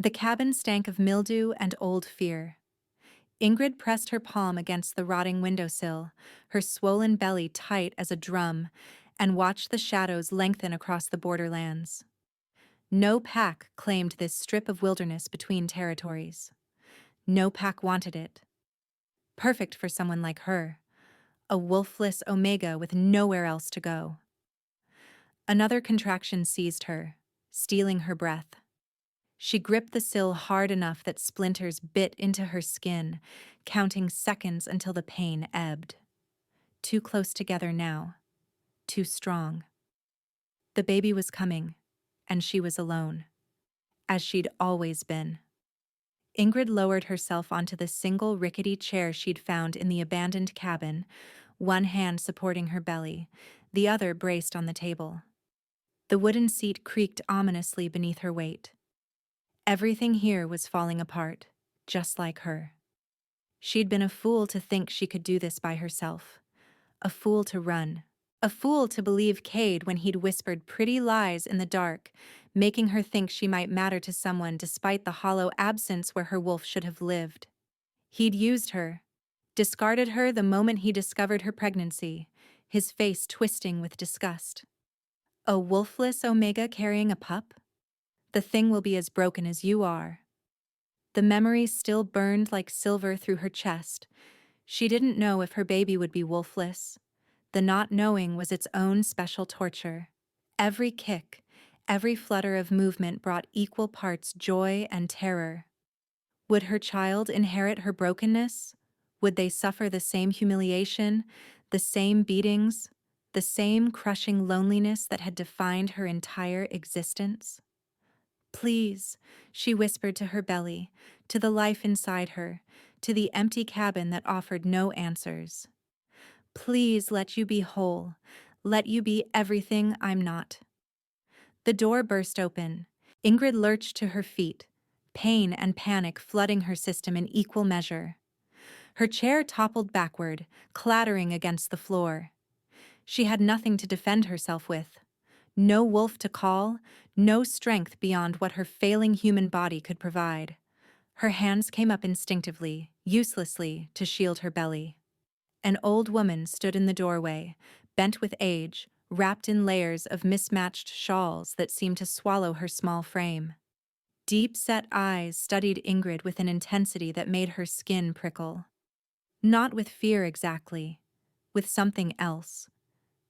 The cabin stank of mildew and old fear. Ingrid pressed her palm against the rotting windowsill, her swollen belly tight as a drum, and watched the shadows lengthen across the borderlands. No pack claimed this strip of wilderness between territories. No pack wanted it. Perfect for someone like her, a wolfless omega with nowhere else to go. Another contraction seized her, stealing her breath. She gripped the sill hard enough that splinters bit into her skin, counting seconds until the pain ebbed. Too close together now. Too strong. The baby was coming, and she was alone. As she'd always been. Ingrid lowered herself onto the single rickety chair she'd found in the abandoned cabin, one hand supporting her belly, the other braced on the table. The wooden seat creaked ominously beneath her weight. Everything here was falling apart, just like her. She'd been a fool to think she could do this by herself. A fool to run. A fool to believe Cade when he'd whispered pretty lies in the dark, making her think she might matter to someone despite the hollow absence where her wolf should have lived. He'd used her, discarded her the moment he discovered her pregnancy, his face twisting with disgust. A wolfless omega carrying a pup? The thing will be as broken as you are. The memory still burned like silver through her chest. She didn't know if her baby would be wolfless. The not knowing was its own special torture. Every kick, every flutter of movement brought equal parts joy and terror. Would her child inherit her brokenness? Would they suffer the same humiliation, the same beatings, the same crushing loneliness that had defined her entire existence? Please, she whispered to her belly, to the life inside her, to the empty cabin that offered no answers. Please let you be whole. Let you be everything I'm not. The door burst open. Ingrid lurched to her feet, pain and panic flooding her system in equal measure. Her chair toppled backward, clattering against the floor. She had nothing to defend herself with. No wolf to call, no strength beyond what her failing human body could provide. Her hands came up instinctively, uselessly, to shield her belly. An old woman stood in the doorway, bent with age, wrapped in layers of mismatched shawls that seemed to swallow her small frame. Deep-set eyes studied Ingrid with an intensity that made her skin prickle. Not with fear exactly, with something else.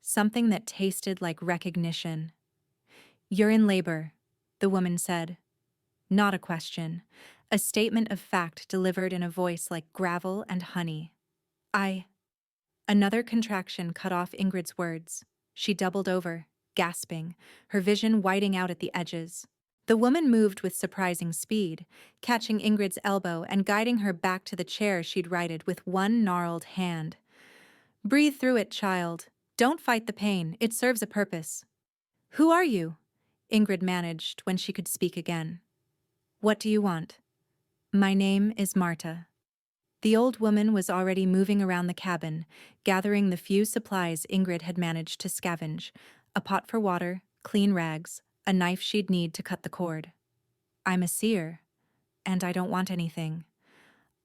Something that tasted like recognition. "You're in labor," the woman said. Not a question, a statement of fact delivered in a voice like gravel and honey. Another contraction cut off Ingrid's words. She doubled over, gasping, her vision whiting out at the edges. The woman moved with surprising speed, catching Ingrid's elbow and guiding her back to the chair she'd righted with one gnarled hand. "Breathe through it, child. Don't fight the pain, it serves a purpose." "Who are you?" Ingrid managed when she could speak again. "What do you want?" "My name is Marta." The old woman was already moving around the cabin, gathering the few supplies Ingrid had managed to scavenge, a pot for water, clean rags, a knife she'd need to cut the cord. "I'm a seer, and I don't want anything.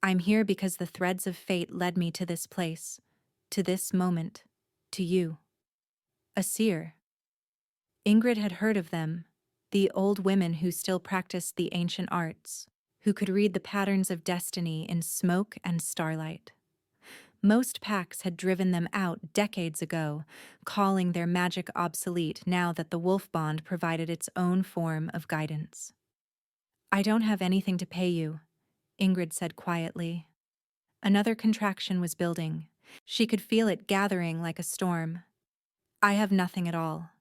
I'm here because the threads of fate led me to this place, to this moment, to you." A seer. Ingrid had heard of them, the old women who still practiced the ancient arts, who could read the patterns of destiny in smoke and starlight. Most packs had driven them out decades ago, calling their magic obsolete now that the wolf bond provided its own form of guidance. "I don't have anything to pay you," Ingrid said quietly. Another contraction was building. She could feel it gathering like a storm. "I have nothing at all."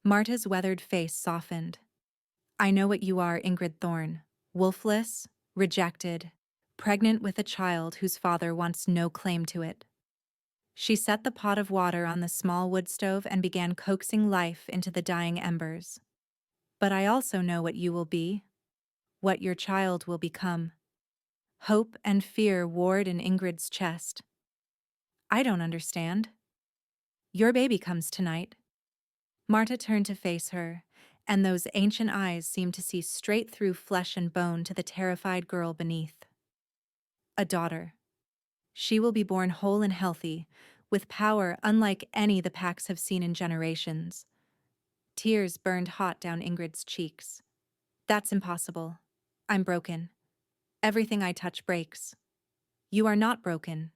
Marta's weathered face softened. "I know what you are, Ingrid Thorne. Wolfless, rejected, pregnant with a child whose father wants no claim to it." She set the pot of water on the small wood stove and began coaxing life into the dying embers. "But I also know what you will be, what your child will become." Hope and fear warred in Ingrid's chest. "I don't understand." "Your baby comes tonight." Marta turned to face her, and those ancient eyes seemed to see straight through flesh and bone to the terrified girl beneath. A daughter. She will be born whole and healthy, with power unlike any the packs have seen in generations. Tears burned hot down Ingrid's cheeks. That's impossible. I'm broken. Everything I touch breaks. You are not broken.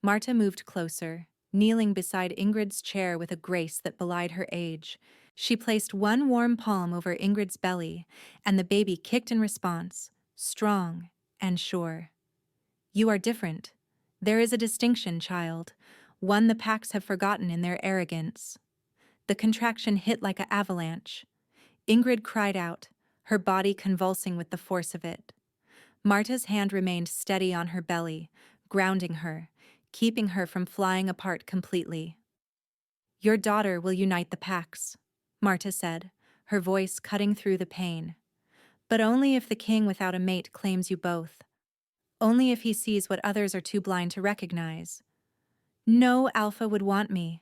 Marta moved closer, kneeling beside Ingrid's chair with a grace that belied her age. She placed one warm palm over Ingrid's belly, and the baby kicked in response, strong and sure. You are different. There is a distinction, child, one the packs have forgotten in their arrogance. The contraction hit like an avalanche. Ingrid cried out, her body convulsing with the force of it. Marta's hand remained steady on her belly, grounding her, keeping her from flying apart completely. Your daughter will unite the packs, Marta said, her voice cutting through the pain. But only if the king without a mate claims you both. Only if he sees what others are too blind to recognize. No Alpha would want me,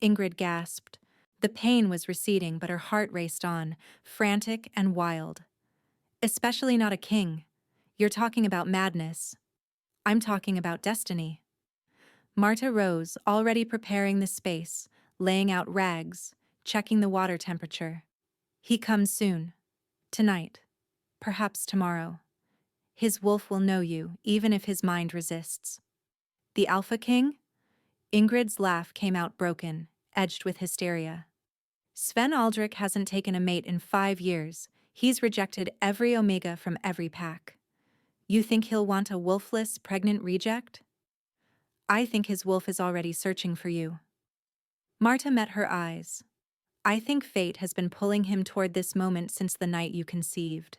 Ingrid gasped. The pain was receding, but her heart raced on, frantic and wild. Especially not a king. You're talking about madness. I'm talking about destiny. Marta rose, already preparing the space, laying out rags, checking the water temperature. He comes soon. Tonight. Perhaps tomorrow. His wolf will know you, even if his mind resists. The Alpha King? Ingrid's laugh came out broken, edged with hysteria. Sven Aldrich hasn't taken a mate in 5 years. He's rejected every Omega from every pack. You think he'll want a wolfless, pregnant reject? I think his wolf is already searching for you. Marta met her eyes. I think fate has been pulling him toward this moment since the night you conceived.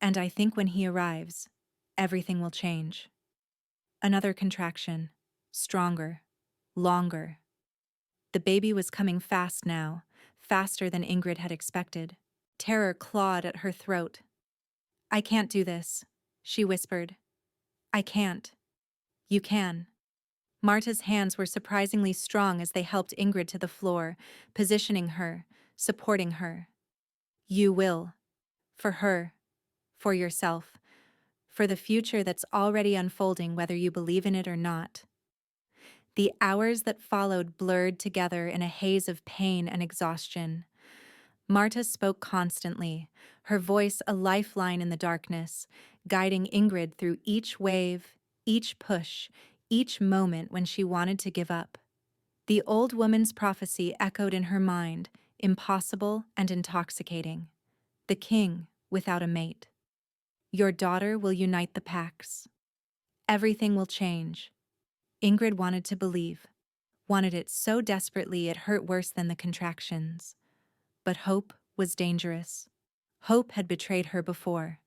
And I think when he arrives, everything will change. Another contraction. Stronger. Longer. The baby was coming fast now, faster than Ingrid had expected. Terror clawed at her throat. I can't do this, she whispered. I can't. You can. Marta's hands were surprisingly strong as they helped Ingrid to the floor, positioning her, supporting her. You will. For her. For yourself. For the future that's already unfolding whether you believe in it or not. The hours that followed blurred together in a haze of pain and exhaustion. Marta spoke constantly, her voice a lifeline in the darkness, guiding Ingrid through each wave, each push, each moment when she wanted to give up. The old woman's prophecy echoed in her mind, impossible and intoxicating. The king without a mate. Your daughter will unite the packs. Everything will change. Ingrid wanted to believe, wanted it so desperately it hurt worse than the contractions. But hope was dangerous. Hope had betrayed her before.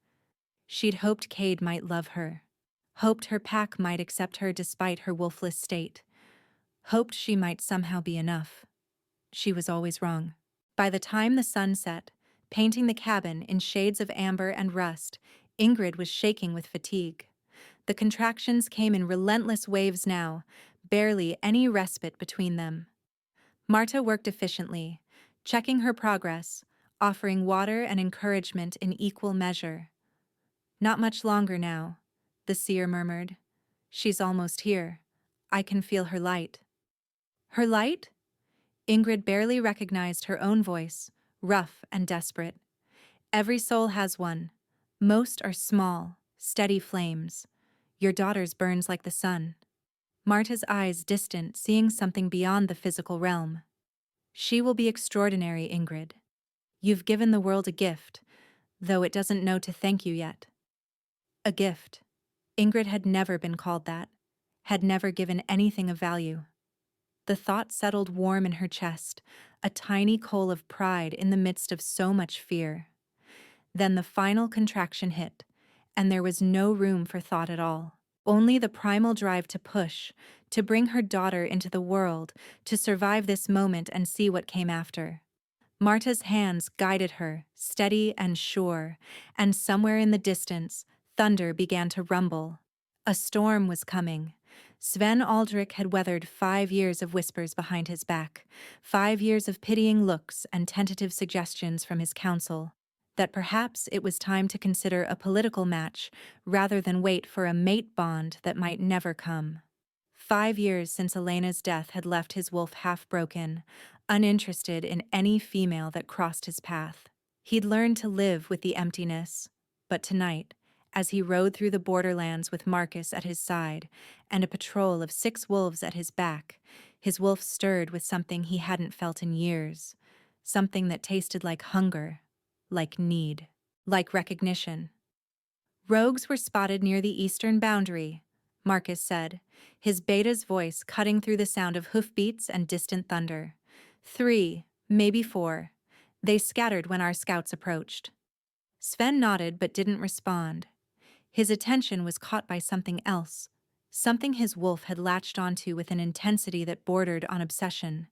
She'd hoped Cade might love her. Hoped her pack might accept her despite her wolfless state. Hoped she might somehow be enough. She was always wrong. By the time the sun set, painting the cabin in shades of amber and rust, Ingrid was shaking with fatigue. The contractions came in relentless waves now, barely any respite between them. Marta worked efficiently, checking her progress, offering water and encouragement in equal measure. Not much longer now, the seer murmured. She's almost here. I can feel her light. Her light? Ingrid barely recognized her own voice, rough and desperate. Every soul has one. Most are small, steady flames. Your daughter's burns like the sun. Marta's eyes distant, seeing something beyond the physical realm. She will be extraordinary, Ingrid. You've given the world a gift, though it doesn't know to thank you yet. A gift. Ingrid had never been called that, had never given anything of value. The thought settled warm in her chest, a tiny coal of pride in the midst of so much fear. Then the final contraction hit, and there was no room for thought at all. Only the primal drive to push, to bring her daughter into the world, to survive this moment and see what came after. Marta's hands guided her, steady and sure, and somewhere in the distance, thunder began to rumble. A storm was coming, Sven Aldrich had weathered 5 years of whispers behind his back, 5 years of pitying looks and tentative suggestions from his council, that perhaps it was time to consider a political match rather than wait for a mate bond that might never come. 5 years since Elena's death had left his wolf half-broken, uninterested in any female that crossed his path. He'd learned to live with the emptiness, but tonight, as he rode through the borderlands with Marcus at his side and a patrol of 6 wolves at his back, his wolf stirred with something he hadn't felt in years, something that tasted like hunger, like need, like recognition. Rogues were spotted near the eastern boundary, Marcus said, his beta's voice cutting through the sound of hoofbeats and distant thunder. 3, maybe 4. They scattered when our scouts approached. Sven nodded but didn't respond. His attention was caught by something else, something his wolf had latched onto with an intensity that bordered on obsession.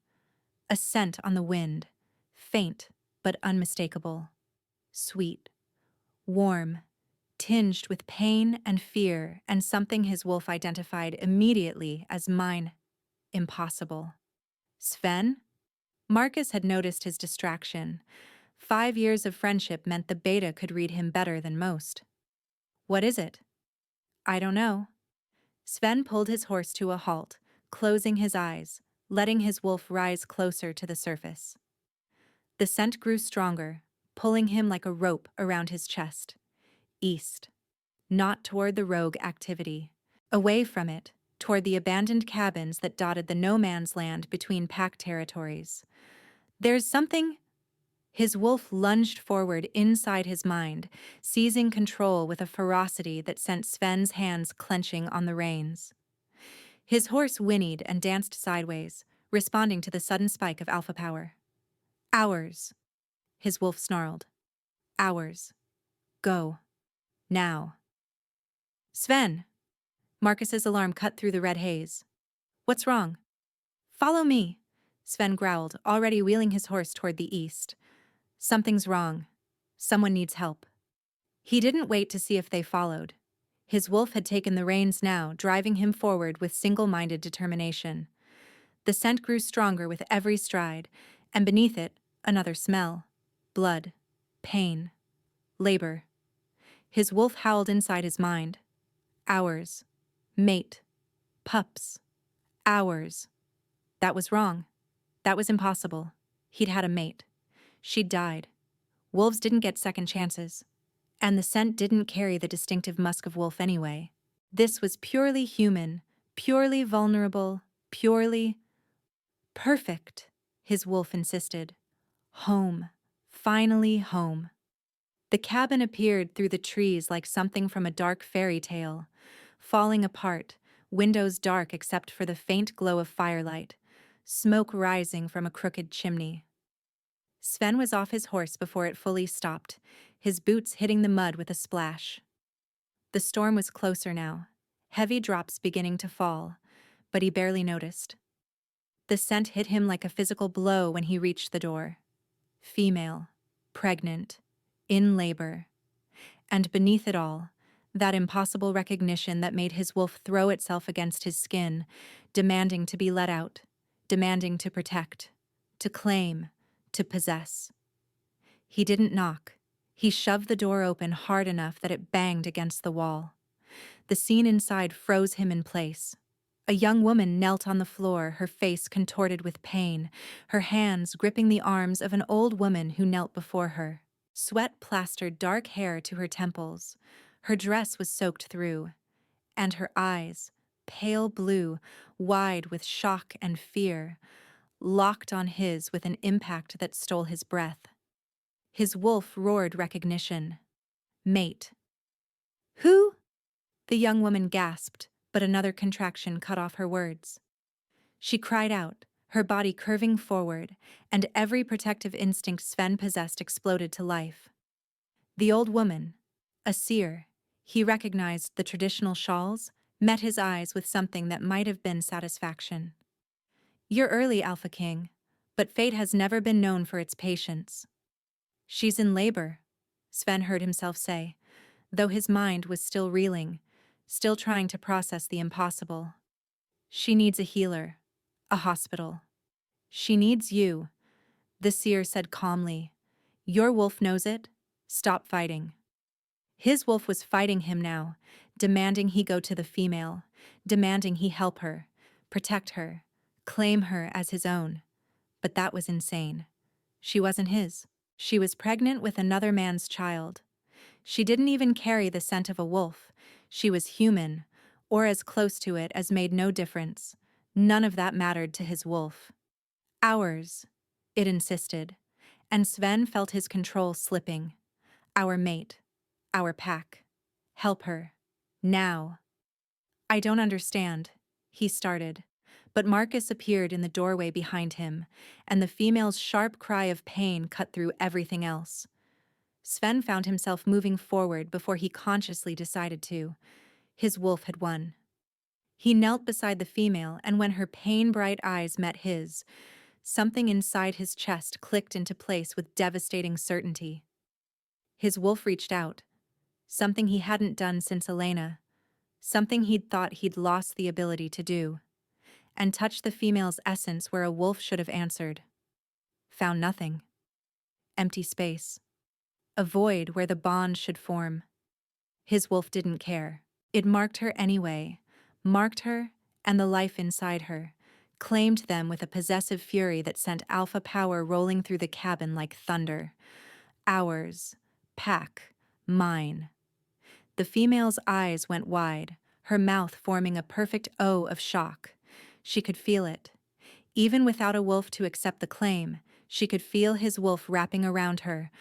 A scent on the wind, faint but unmistakable. Sweet, warm, tinged with pain and fear, and something his wolf identified immediately as mine. Impossible. Sven? Marcus had noticed his distraction. 5 years of friendship meant the beta could read him better than most. What is it? I don't know. Sven pulled his horse to a halt, closing his eyes, letting his wolf rise closer to the surface. The scent grew stronger, pulling him like a rope around his chest. East. Not toward the rogue activity. Away from it, toward the abandoned cabins that dotted the no-man's land between pack territories. There's something... His wolf lunged forward inside his mind, seizing control with a ferocity that sent Sven's hands clenching on the reins. His horse whinnied and danced sideways, responding to the sudden spike of alpha power. Ours, his wolf snarled. Ours. Go. Now. Sven! Marcus's alarm cut through the red haze. What's wrong? Follow me, Sven growled, already wheeling his horse toward the east. Something's wrong. Someone needs help. He didn't wait to see if they followed. His wolf had taken the reins now, driving him forward with single-minded determination. The scent grew stronger with every stride, and beneath it, another smell. Blood. Pain. Labor. His wolf howled inside his mind. Ours. Mate. Pups. Ours. That was wrong. That was impossible. He'd had a mate. She'd died. Wolves didn't get second chances. And the scent didn't carry the distinctive musk of wolf anyway. This was purely human, purely vulnerable, purely... perfect, his wolf insisted. Home. Finally home. The cabin appeared through the trees like something from a dark fairy tale, falling apart, windows dark except for the faint glow of firelight, smoke rising from a crooked chimney. Sven was off his horse before it fully stopped, his boots hitting the mud with a splash. The storm was closer now, heavy drops beginning to fall, but he barely noticed. The scent hit him like a physical blow when he reached the door. Female, pregnant, in labor. And beneath it all, that impossible recognition that made his wolf throw itself against his skin, demanding to be let out, demanding to protect, to claim, to possess. He didn't knock. He shoved the door open hard enough that it banged against the wall. The scene inside froze him in place. A young woman knelt on the floor, her face contorted with pain, her hands gripping the arms of an old woman who knelt before her. Sweat plastered dark hair to her temples. Her dress was soaked through. And her eyes, pale blue, wide with shock and fear, locked on his with an impact that stole his breath. His wolf roared recognition. Mate. Who? The young woman gasped, but another contraction cut off her words. She cried out, her body curving forward, and every protective instinct Sven possessed exploded to life. The old woman, a seer, he recognized the traditional shawls, met his eyes with something that might have been satisfaction. You're early, Alpha King, but fate has never been known for its patience. She's in labor, Sven heard himself say, though his mind was still reeling, still trying to process the impossible. She needs a healer, a hospital. She needs you, the seer said calmly. Your wolf knows it. Stop fighting. His wolf was fighting him now, demanding he go to the female, demanding he help her, protect her, claim her as his own. But that was insane. She wasn't his. She was pregnant with another man's child. She didn't even carry the scent of a wolf. She was human, or as close to it as made no difference. None of that mattered to his wolf. Ours, it insisted, and Sven felt his control slipping. Our mate, our pack. Help her. Now. I don't understand, he started. But Marcus appeared in the doorway behind him, and the female's sharp cry of pain cut through everything else. Sven found himself moving forward before he consciously decided to. His wolf had won. He knelt beside the female, and when her pain-bright eyes met his, something inside his chest clicked into place with devastating certainty. His wolf reached out, something he hadn't done since Elena, something he'd thought he'd lost the ability to do, and touched the female's essence where a wolf should have answered. Found nothing. Empty space. A void where the bond should form. His wolf didn't care. It marked her anyway, marked her and the life inside her, claimed them with a possessive fury that sent alpha power rolling through the cabin like thunder. Ours. Pack. Mine. The female's eyes went wide, her mouth forming a perfect O of shock. She could feel it. Even without a wolf to accept the claim, she could feel his wolf wrapping around her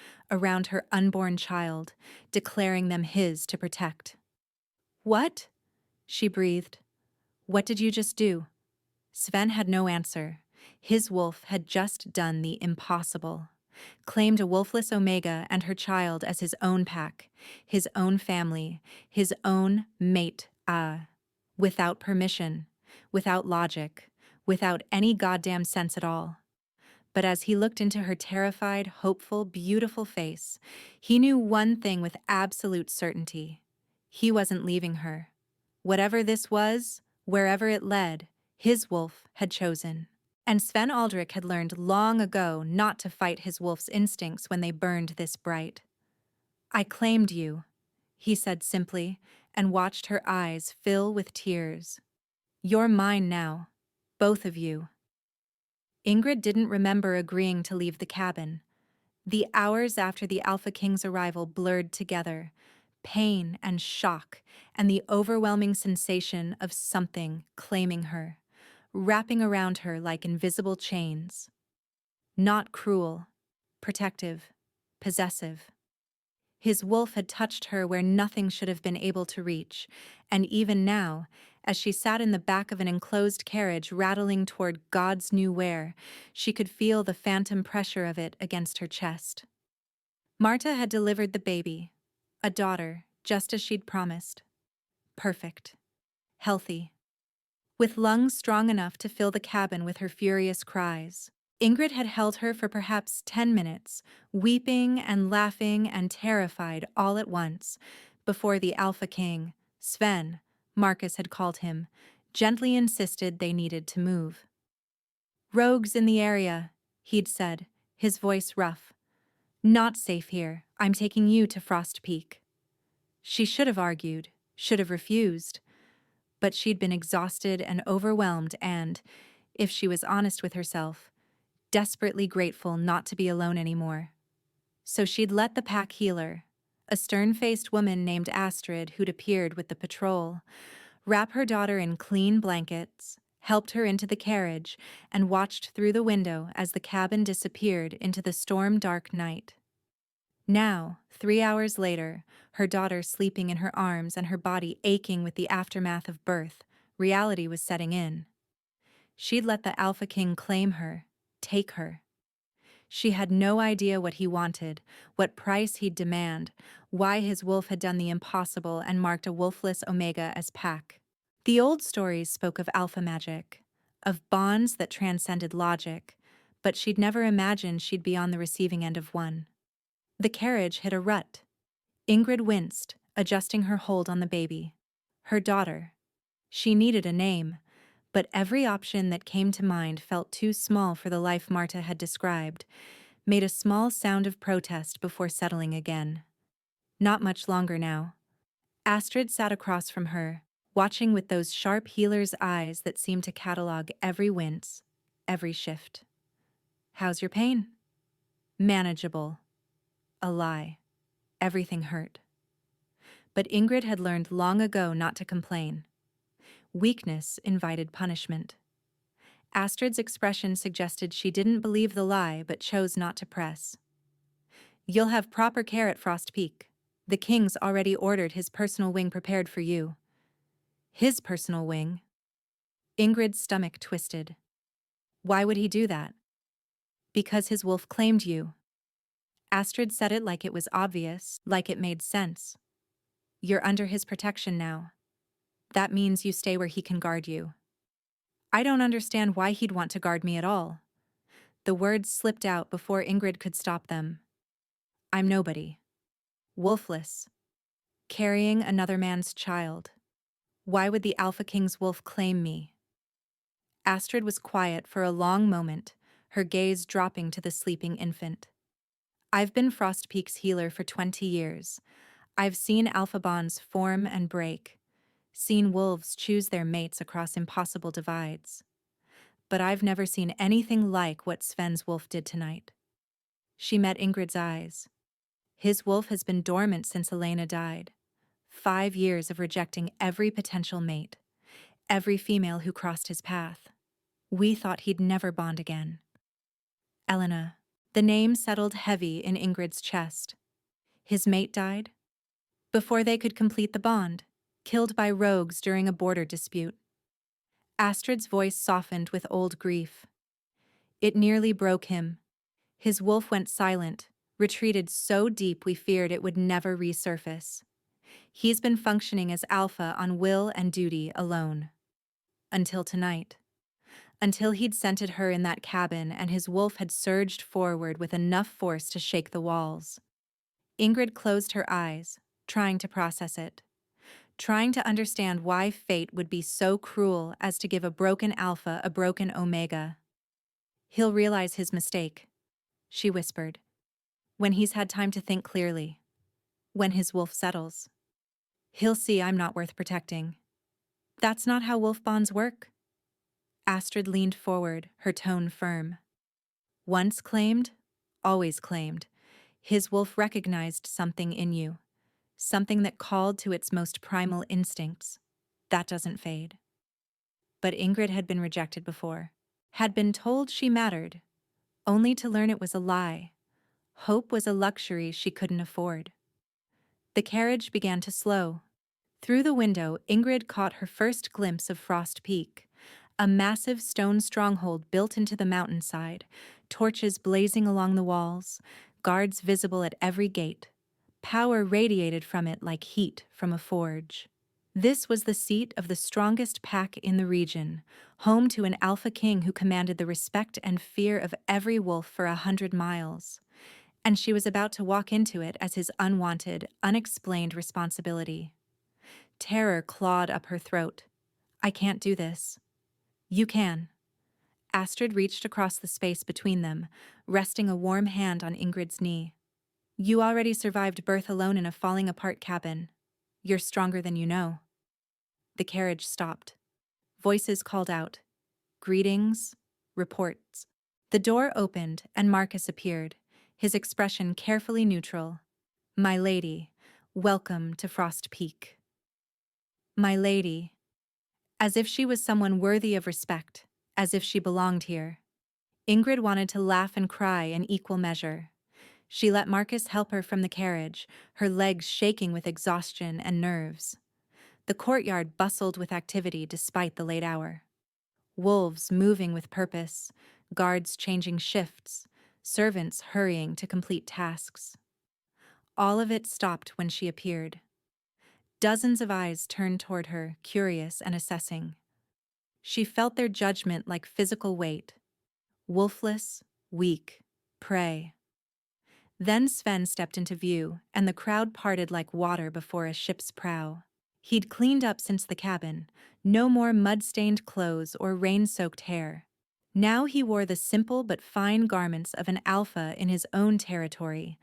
unborn child, declaring them his to protect. What? She breathed. What did you just do? Sven had no answer. His wolf had just done the impossible. Claimed a wolfless Omega and her child as his own pack, his own family, his own mate, without permission, without logic, without any goddamn sense at all. But as he looked into her terrified, hopeful, beautiful face, he knew one thing with absolute certainty. He wasn't leaving her. Whatever this was, wherever it led, his wolf had chosen. And Sven Aldrich had learned long ago not to fight his wolf's instincts when they burned this bright. I claimed you, he said simply, and watched her eyes fill with tears. You're mine now, both of you. Ingrid didn't remember agreeing to leave the cabin. The hours after the Alpha King's arrival blurred together, pain and shock, and the overwhelming sensation of something claiming her, wrapping around her like invisible chains. Not cruel, protective, possessive. His wolf had touched her where nothing should have been able to reach, and even now, as she sat in the back of an enclosed carriage rattling toward God's knew where, she could feel the phantom pressure of it against her chest. Marta had delivered the baby, a daughter, just as she'd promised. Perfect. Healthy. With lungs strong enough to fill the cabin with her furious cries. Ingrid had held her for perhaps 10 minutes, weeping and laughing and terrified all at once, before the Alpha King, Sven, Marcus had called him, gently insisted they needed to move. Rogues in the area, he'd said, his voice rough. Not safe here. I'm taking you to Frost Peak. She should have argued, should have refused, but she'd been exhausted and overwhelmed and, if she was honest with herself, desperately grateful not to be alone anymore. So she'd let the pack healer, a stern-faced woman named Astrid who'd appeared with the patrol, wrap her daughter in clean blankets, helped her into the carriage, and watched through the window as the cabin disappeared into the storm-dark night. Now, 3 hours later, her daughter sleeping in her arms and her body aching with the aftermath of birth, reality was setting in. She'd let the Alpha King claim her, take her. She had no idea what he wanted, what price he'd demand, why his wolf had done the impossible and marked a wolfless Omega as pack. The old stories spoke of alpha magic, of bonds that transcended logic, but she'd never imagined she'd be on the receiving end of one. The carriage hit a rut. Ingrid winced, adjusting her hold on the baby. Her daughter. She needed a name, But every option that came to mind felt too small for the life Marta had described, made a small sound of protest before settling again. Not much longer now. Astrid sat across from her, watching with those sharp healer's eyes that seemed to catalog every wince, every shift. How's your pain? Manageable. A lie. Everything hurt. But Ingrid had learned long ago not to complain. Weakness invited punishment. Astrid's expression suggested she didn't believe the lie but chose not to press. You'll have proper care at Frost Peak. The king's already ordered his personal wing prepared for you. His personal wing? Ingrid's stomach twisted. Why would he do that? Because his wolf claimed you. Astrid said it like it was obvious, like it made sense. You're under his protection now. That means you stay where he can guard you. I don't understand why he'd want to guard me at all. The words slipped out before Ingrid could stop them. I'm nobody. Wolfless. Carrying another man's child. Why would the Alpha King's wolf claim me? Astrid was quiet for a long moment, her gaze dropping to the sleeping infant. I've been Frost Peak's healer for 20 years. I've seen alpha bonds form and break, seen wolves choose their mates across impossible divides. But I've never seen anything like what Sven's wolf did tonight. She met Ingrid's eyes. His wolf has been dormant since Elena died. 5 years of rejecting every potential mate, every female who crossed his path. We thought he'd never bond again. Elena. The name settled heavy in Ingrid's chest. His mate died before they could complete the bond, killed by rogues during a border dispute. Astrid's voice softened with old grief. It nearly broke him. His wolf went silent, retreated so deep we feared it would never resurface. He's been functioning as alpha on will and duty alone. Until tonight. Until he'd scented her in that cabin and his wolf had surged forward with enough force to shake the walls. Ingrid closed her eyes, trying to process it. Trying to understand why fate would be so cruel as to give a broken alpha a broken omega. He'll realize his mistake, she whispered. When he's had time to think clearly. When his wolf settles. He'll see I'm not worth protecting. That's not how wolf bonds work. Astrid leaned forward, her tone firm. Once claimed, always claimed. His wolf recognized something in you. Something that called to its most primal instincts. That doesn't fade. But Ingrid had been rejected before. Had been told she mattered, only to learn it was a lie. Hope was a luxury she couldn't afford. The carriage began to slow. Through the window, Ingrid caught her first glimpse of Frost Peak, a massive stone stronghold built into the mountainside, torches blazing along the walls, guards visible at every gate. Power radiated from it like heat from a forge. This was the seat of the strongest pack in the region, home to an alpha king who commanded the respect and fear of every wolf for 100 miles. And she was about to walk into it as his unwanted, unexplained responsibility. Terror clawed up her throat. I can't do this. You can. Astrid reached across the space between them, resting a warm hand on Ingrid's knee. You already survived birth alone in a falling-apart cabin. You're stronger than you know. The carriage stopped. Voices called out. Greetings, reports. The door opened and Marcus appeared, his expression carefully neutral. My lady, welcome to Frost Peak. My lady. As if she was someone worthy of respect, as if she belonged here. Ingrid wanted to laugh and cry in equal measure. She let Marcus help her from the carriage, her legs shaking with exhaustion and nerves. The courtyard bustled with activity despite the late hour. Wolves moving with purpose, guards changing shifts, servants hurrying to complete tasks. All of it stopped when she appeared. Dozens of eyes turned toward her, curious and assessing. She felt their judgment like physical weight. Wolfless, weak, prey. Then Sven stepped into view, and the crowd parted like water before a ship's prow. He'd cleaned up since the cabin, no more mud-stained clothes or rain-soaked hair. Now he wore the simple but fine garments of an alpha in his own territory,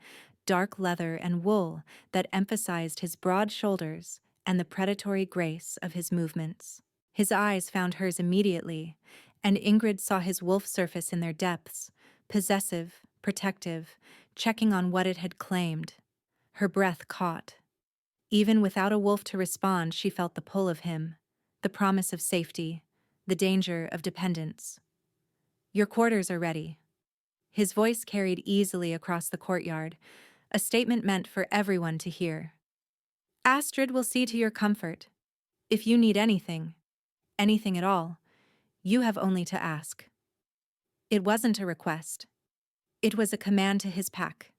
dark leather and wool that emphasized his broad shoulders and the predatory grace of his movements. His eyes found hers immediately, and Ingrid saw his wolf surface in their depths, possessive, protective, checking on what it had claimed. Her breath caught. Even without a wolf to respond, she felt the pull of him, the promise of safety, the danger of dependence. "Your quarters are ready." His voice carried easily across the courtyard, a statement meant for everyone to hear. "Astrid will see to your comfort. If you need anything, anything at all, you have only to ask." It wasn't a request. It was a command to his pack.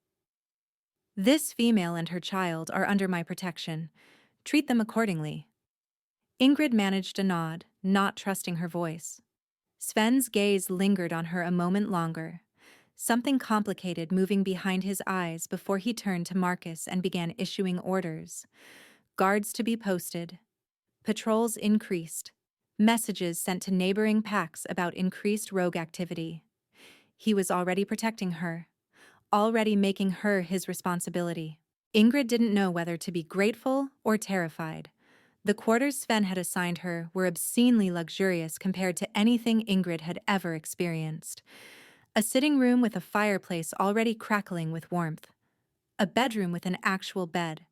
"This female and her child are under my protection. Treat them accordingly." Ingrid managed a nod, not trusting her voice. Sven's gaze lingered on her a moment longer, something complicated moving behind his eyes before he turned to Marcus and began issuing orders. Guards to be posted. Patrols increased. Messages sent to neighboring packs about increased rogue activity. He was already protecting her, already making her his responsibility. Ingrid didn't know whether to be grateful or terrified. The quarters Sven had assigned her were obscenely luxurious compared to anything Ingrid had ever experienced. A sitting room with a fireplace already crackling with warmth. A bedroom with an actual bed,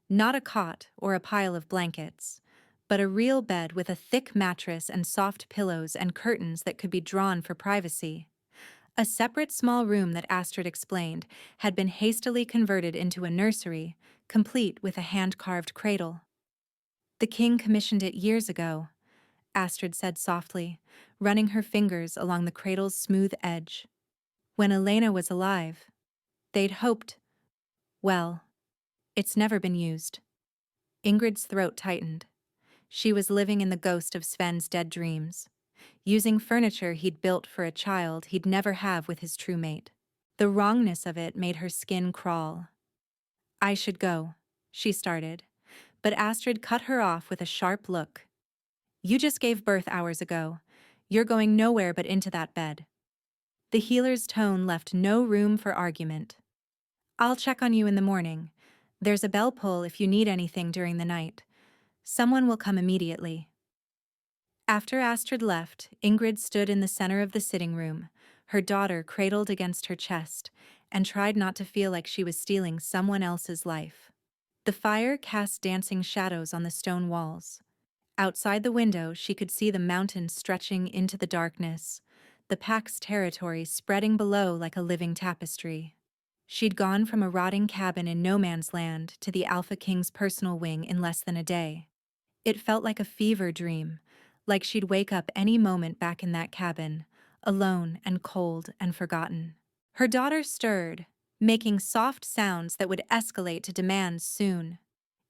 not a cot or a pile of blankets, but a real bed with a thick mattress and soft pillows and curtains that could be drawn for privacy. A separate small room that Astrid explained had been hastily converted into a nursery, complete with a hand-carved cradle. "The king commissioned it years ago," Astrid said softly, running her fingers along the cradle's smooth edge. "When Elena was alive, they'd hoped, well, it's never been used." Ingrid's throat tightened. She was living in the ghost of Sven's dead dreams, using furniture he'd built for a child he'd never have with his true mate. The wrongness of it made her skin crawl. "I should go," she started, but Astrid cut her off with a sharp look. "You just gave birth hours ago. You're going nowhere but into that bed." The healer's tone left no room for argument. "I'll check on you in the morning. There's a bell pull if you need anything during the night. Someone will come immediately." After Astrid left, Ingrid stood in the center of the sitting room, her daughter cradled against her chest, and tried not to feel like she was stealing someone else's life. The fire cast dancing shadows on the stone walls. Outside the window, she could see the mountains stretching into the darkness, the pack's territory spreading below like a living tapestry. She'd gone from a rotting cabin in no man's land to the Alpha King's personal wing in less than a day. It felt like a fever dream, like she'd wake up any moment back in that cabin, alone and cold and forgotten. Her daughter stirred, making soft sounds that would escalate to demands soon.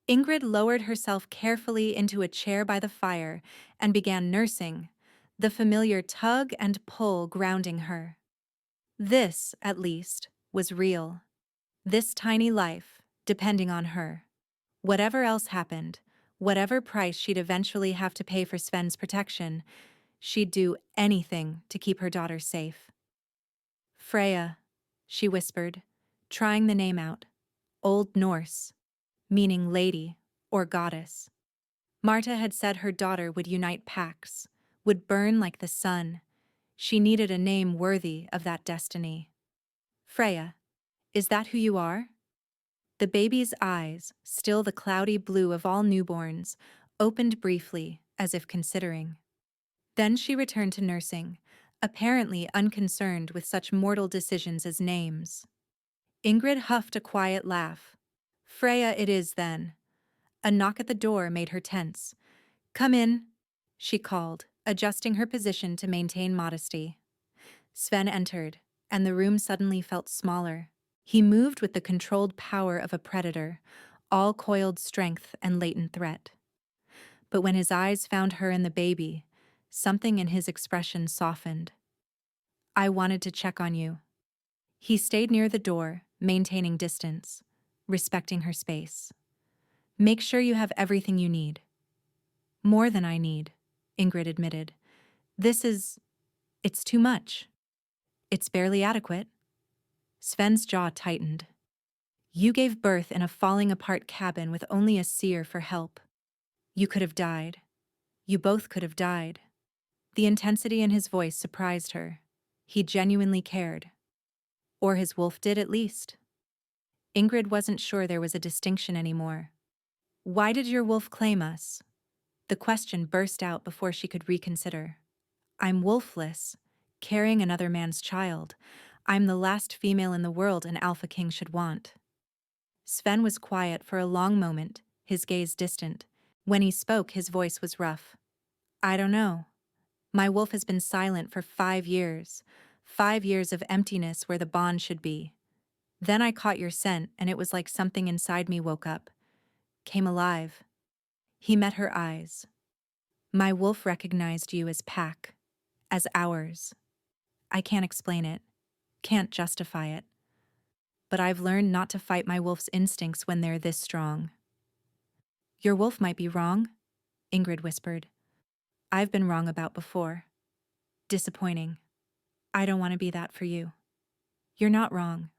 Ingrid lowered herself carefully into a chair by the fire and began nursing, the familiar tug and pull grounding her. This, at least, was real. This tiny life, depending on her. Whatever else happened, whatever price she'd eventually have to pay for Sven's protection, she'd do anything to keep her daughter safe. "Freya," she whispered, trying the name out. Old Norse, meaning lady or goddess. Marta had said her daughter would unite packs, would burn like the sun. She needed a name worthy of that destiny. "Freya, is that who you are?" The baby's eyes, still the cloudy blue of all newborns, opened briefly, as if considering. Then she returned to nursing, apparently unconcerned with such mortal decisions as names. Ingrid huffed a quiet laugh. "Freya it is, then." A knock at the door made her tense. "Come in," she called, adjusting her position to maintain modesty. Sven entered, and the room suddenly felt smaller. He moved with the controlled power of a predator, all coiled strength and latent threat. But when his eyes found her and the baby, something in his expression softened. "I wanted to check on you." He stayed near the door, maintaining distance, respecting her space. "Make sure you have everything you need." More than I need, Ingrid admitted. It's too much. It's barely adequate. Sven's jaw tightened. You gave birth in a falling apart cabin with only a seer for help. You could have died. You both could have died. The intensity in his voice surprised her. He genuinely cared. Or his wolf did, at least. Ingrid wasn't sure there was a distinction anymore. Why did your wolf claim us? The question burst out before she could reconsider. I'm wolfless, carrying another man's child. I'm the last female in the world an alpha king should want. Sven was quiet for a long moment, his gaze distant. When he spoke, his voice was rough. I don't know. My wolf has been silent for 5 years. 5 years of emptiness where the bond should be. Then I caught your scent, and it was like something inside me woke up. Came alive. He met her eyes. My wolf recognized you as pack. As ours. I can't explain it. Can't justify it. But I've learned not to fight my wolf's instincts when they're this strong. Your wolf might be wrong, Ingrid whispered. I've been wrong about before. Disappointing. I don't want to be that for you. You're not wrong.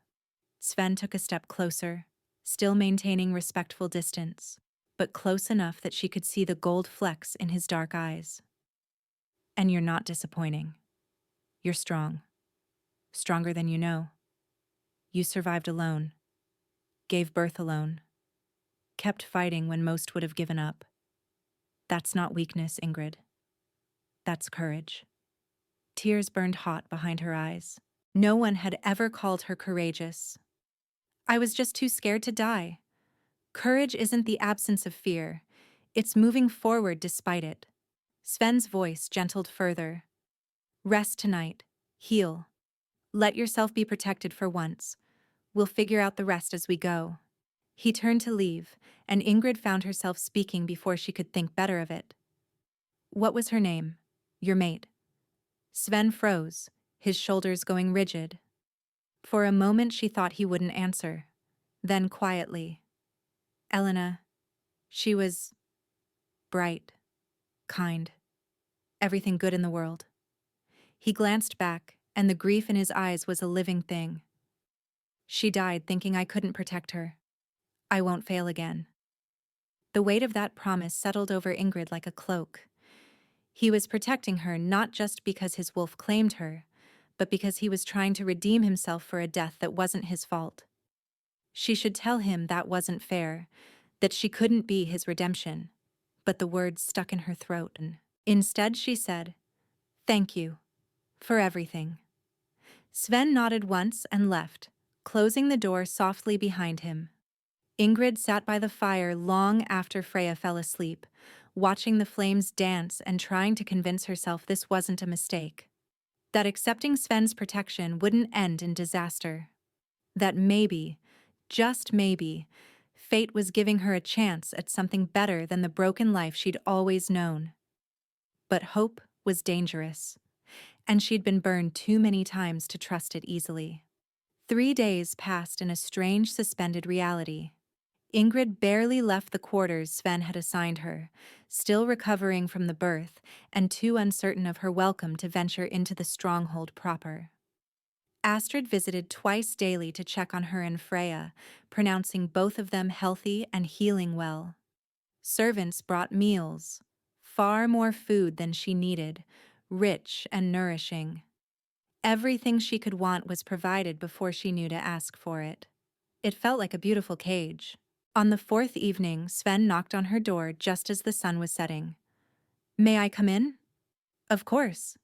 Sven took a step closer, still maintaining respectful distance, but close enough that she could see the gold flecks in his dark eyes. And you're not disappointing. You're strong. Stronger than you know. You survived alone. Gave birth alone. Kept fighting when most would have given up. That's not weakness, Ingrid. That's courage. Tears burned hot behind her eyes. No one had ever called her courageous. I was just too scared to die. Courage isn't the absence of fear. It's moving forward despite it. Sven's voice gentled further. Rest tonight. Heal. Let yourself be protected for once. We'll figure out the rest as we go. He turned to leave, and Ingrid found herself speaking before she could think better of it. What was her name? Your mate. Sven froze, his shoulders going rigid. For a moment she thought he wouldn't answer. Then quietly. Elena. She was bright, kind, everything good in the world. He glanced back, and the grief in his eyes was a living thing. She died thinking I couldn't protect her. I won't fail again. The weight of that promise settled over Ingrid like a cloak. He was protecting her not just because his wolf claimed her, but because he was trying to redeem himself for a death that wasn't his fault. She should tell him that wasn't fair, that she couldn't be his redemption, but the words stuck in her throat. Instead she said, "Thank you. For everything." Sven nodded once and left, closing the door softly behind him. Ingrid sat by the fire long after Freya fell asleep, watching the flames dance and trying to convince herself this wasn't a mistake. That accepting Sven's protection wouldn't end in disaster. That maybe, just maybe, fate was giving her a chance at something better than the broken life she'd always known. But hope was dangerous, and she'd been burned too many times to trust it easily. 3 days passed in a strange suspended reality. Ingrid barely left the quarters Sven had assigned her, still recovering from the birth and too uncertain of her welcome to venture into the stronghold proper. Astrid visited twice daily to check on her and Freya, pronouncing both of them healthy and healing well. Servants brought meals, far more food than she needed, rich and nourishing. Everything she could want was provided before she knew to ask for it. It felt like a beautiful cage. On the 4th evening, Sven knocked on her door just as the sun was setting. "May I come in?" "Of course."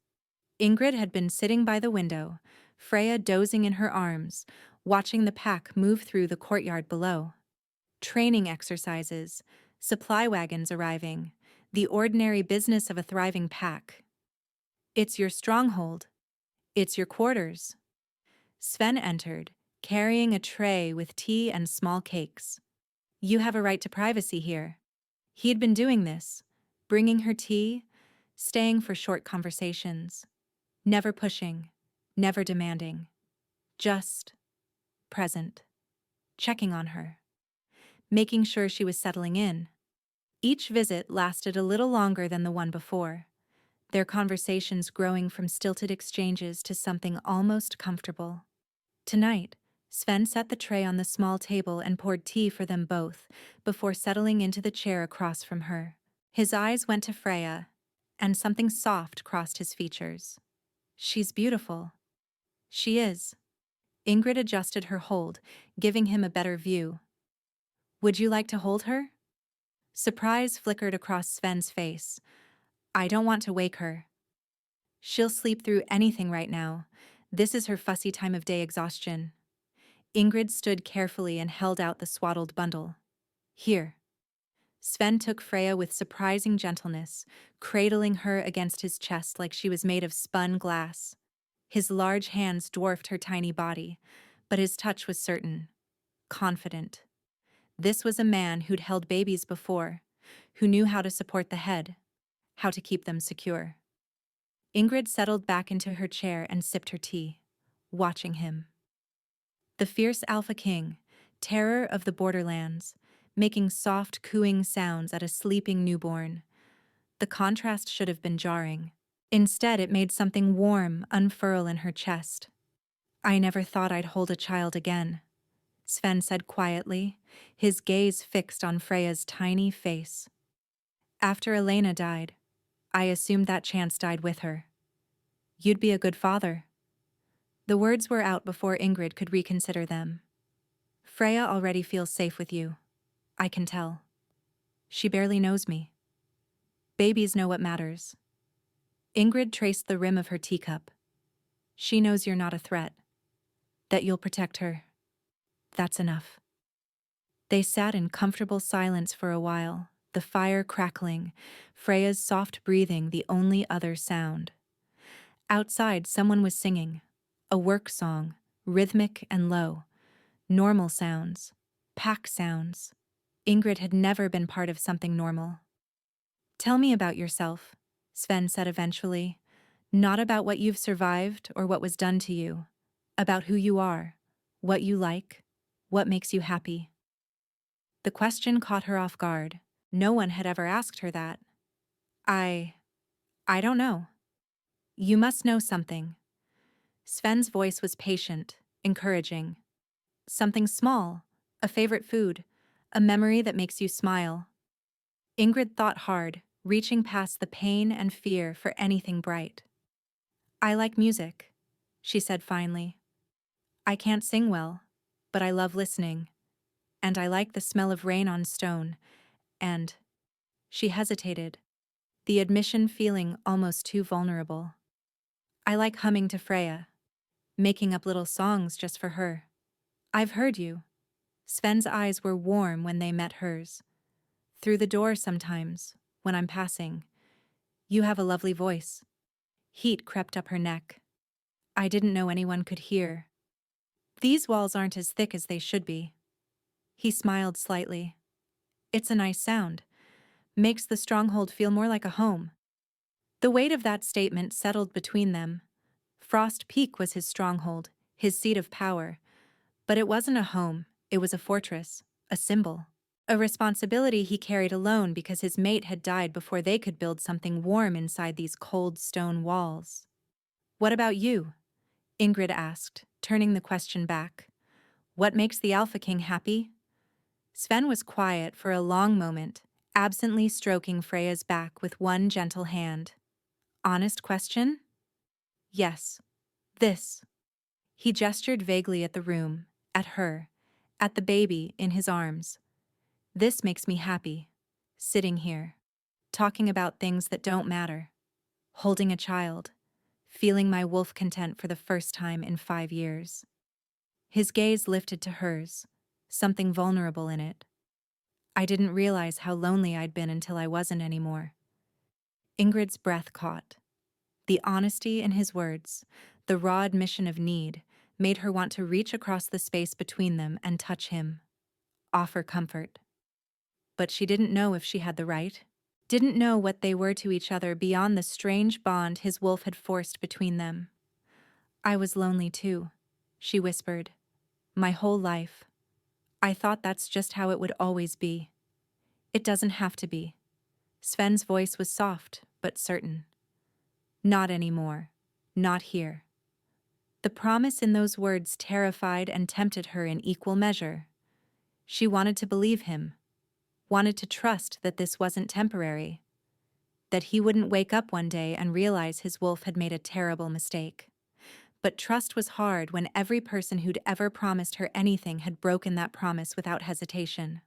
Ingrid had been sitting by the window, Freya dozing in her arms, watching the pack move through the courtyard below. Training exercises, supply wagons arriving, the ordinary business of a thriving pack. "It's your stronghold. It's your quarters." Sven entered, carrying a tray with tea and small cakes. "You have a right to privacy here." He'd been doing this, bringing her tea, staying for short conversations. Never pushing, never demanding. Just present, checking on her, making sure she was settling in. Each visit lasted a little longer than the one before, their conversations growing from stilted exchanges to something almost comfortable. Tonight, Sven set the tray on the small table and poured tea for them both before settling into the chair across from her. His eyes went to Freya, and something soft crossed his features. She's beautiful. She is. Ingrid adjusted her hold, giving him a better view. Would you like to hold her? Surprise flickered across Sven's face. I don't want to wake her. She'll sleep through anything right now. This is her fussy time of day exhaustion. Ingrid stood carefully and held out the swaddled bundle. Here. Sven took Freya with surprising gentleness, cradling her against his chest like she was made of spun glass. His large hands dwarfed her tiny body, but his touch was certain, confident. This was a man who'd held babies before, who knew how to support the head, how to keep them secure. Ingrid settled back into her chair and sipped her tea, watching him. The fierce alpha king, terror of the borderlands, making soft cooing sounds at a sleeping newborn. The contrast should have been jarring. Instead, it made something warm unfurl in her chest. I never thought I'd hold a child again, Sven said quietly, his gaze fixed on Freya's tiny face. After Elena died, I assumed that chance died with her. You'd be a good father. The words were out before Ingrid could reconsider them. Freya already feels safe with you. I can tell. She barely knows me. Babies know what matters. Ingrid traced the rim of her teacup. She knows you're not a threat. That you'll protect her. That's enough. They sat in comfortable silence for a while, the fire crackling, Freya's soft breathing the only other sound. Outside, someone was singing. A work song, rhythmic and low. Normal sounds. Pack sounds. Ingrid had never been part of something normal. Tell me about yourself, Sven said eventually. Not about what you've survived or what was done to you. About who you are, what you like, what makes you happy. The question caught her off guard. No one had ever asked her that. I don't know. You must know something. Sven's voice was patient, encouraging. Something small, a favorite food, a memory that makes you smile. Ingrid thought hard, reaching past the pain and fear for anything bright. I like music, she said finally. I can't sing well, but I love listening. And I like the smell of rain on stone, and… She hesitated, the admission feeling almost too vulnerable. I like humming to Freya, making up little songs just for her. I've heard you. Sven's eyes were warm when they met hers. Through the door sometimes, when I'm passing. You have a lovely voice. Heat crept up her neck. I didn't know anyone could hear. These walls aren't as thick as they should be. He smiled slightly. It's a nice sound. Makes the stronghold feel more like a home. The weight of that statement settled between them. Frost Peak was his stronghold, his seat of power. But it wasn't a home, it was a fortress, a symbol. A responsibility he carried alone because his mate had died before they could build something warm inside these cold stone walls. What about you? Ingrid asked, turning the question back. What makes the Alpha King happy? Sven was quiet for a long moment, absently stroking Freya's back with one gentle hand. Honest question? Yes. This. He gestured vaguely at the room, at her, at the baby in his arms. This makes me happy. Sitting here. Talking about things that don't matter. Holding a child. Feeling my wolf content for the first time in 5 years. His gaze lifted to hers, something vulnerable in it. I didn't realize how lonely I'd been until I wasn't anymore. Ingrid's breath caught. The honesty in his words, the raw admission of need, made her want to reach across the space between them and touch him. Offer comfort. But she didn't know if she had the right. Didn't know what they were to each other beyond the strange bond his wolf had forced between them. I was lonely too, she whispered. My whole life. I thought that's just how it would always be. It doesn't have to be. Sven's voice was soft, but certain. Not anymore. Not here. The promise in those words terrified and tempted her in equal measure. She wanted to believe him, wanted to trust that this wasn't temporary, that he wouldn't wake up one day and realize his wolf had made a terrible mistake. But trust was hard when every person who'd ever promised her anything had broken that promise without hesitation.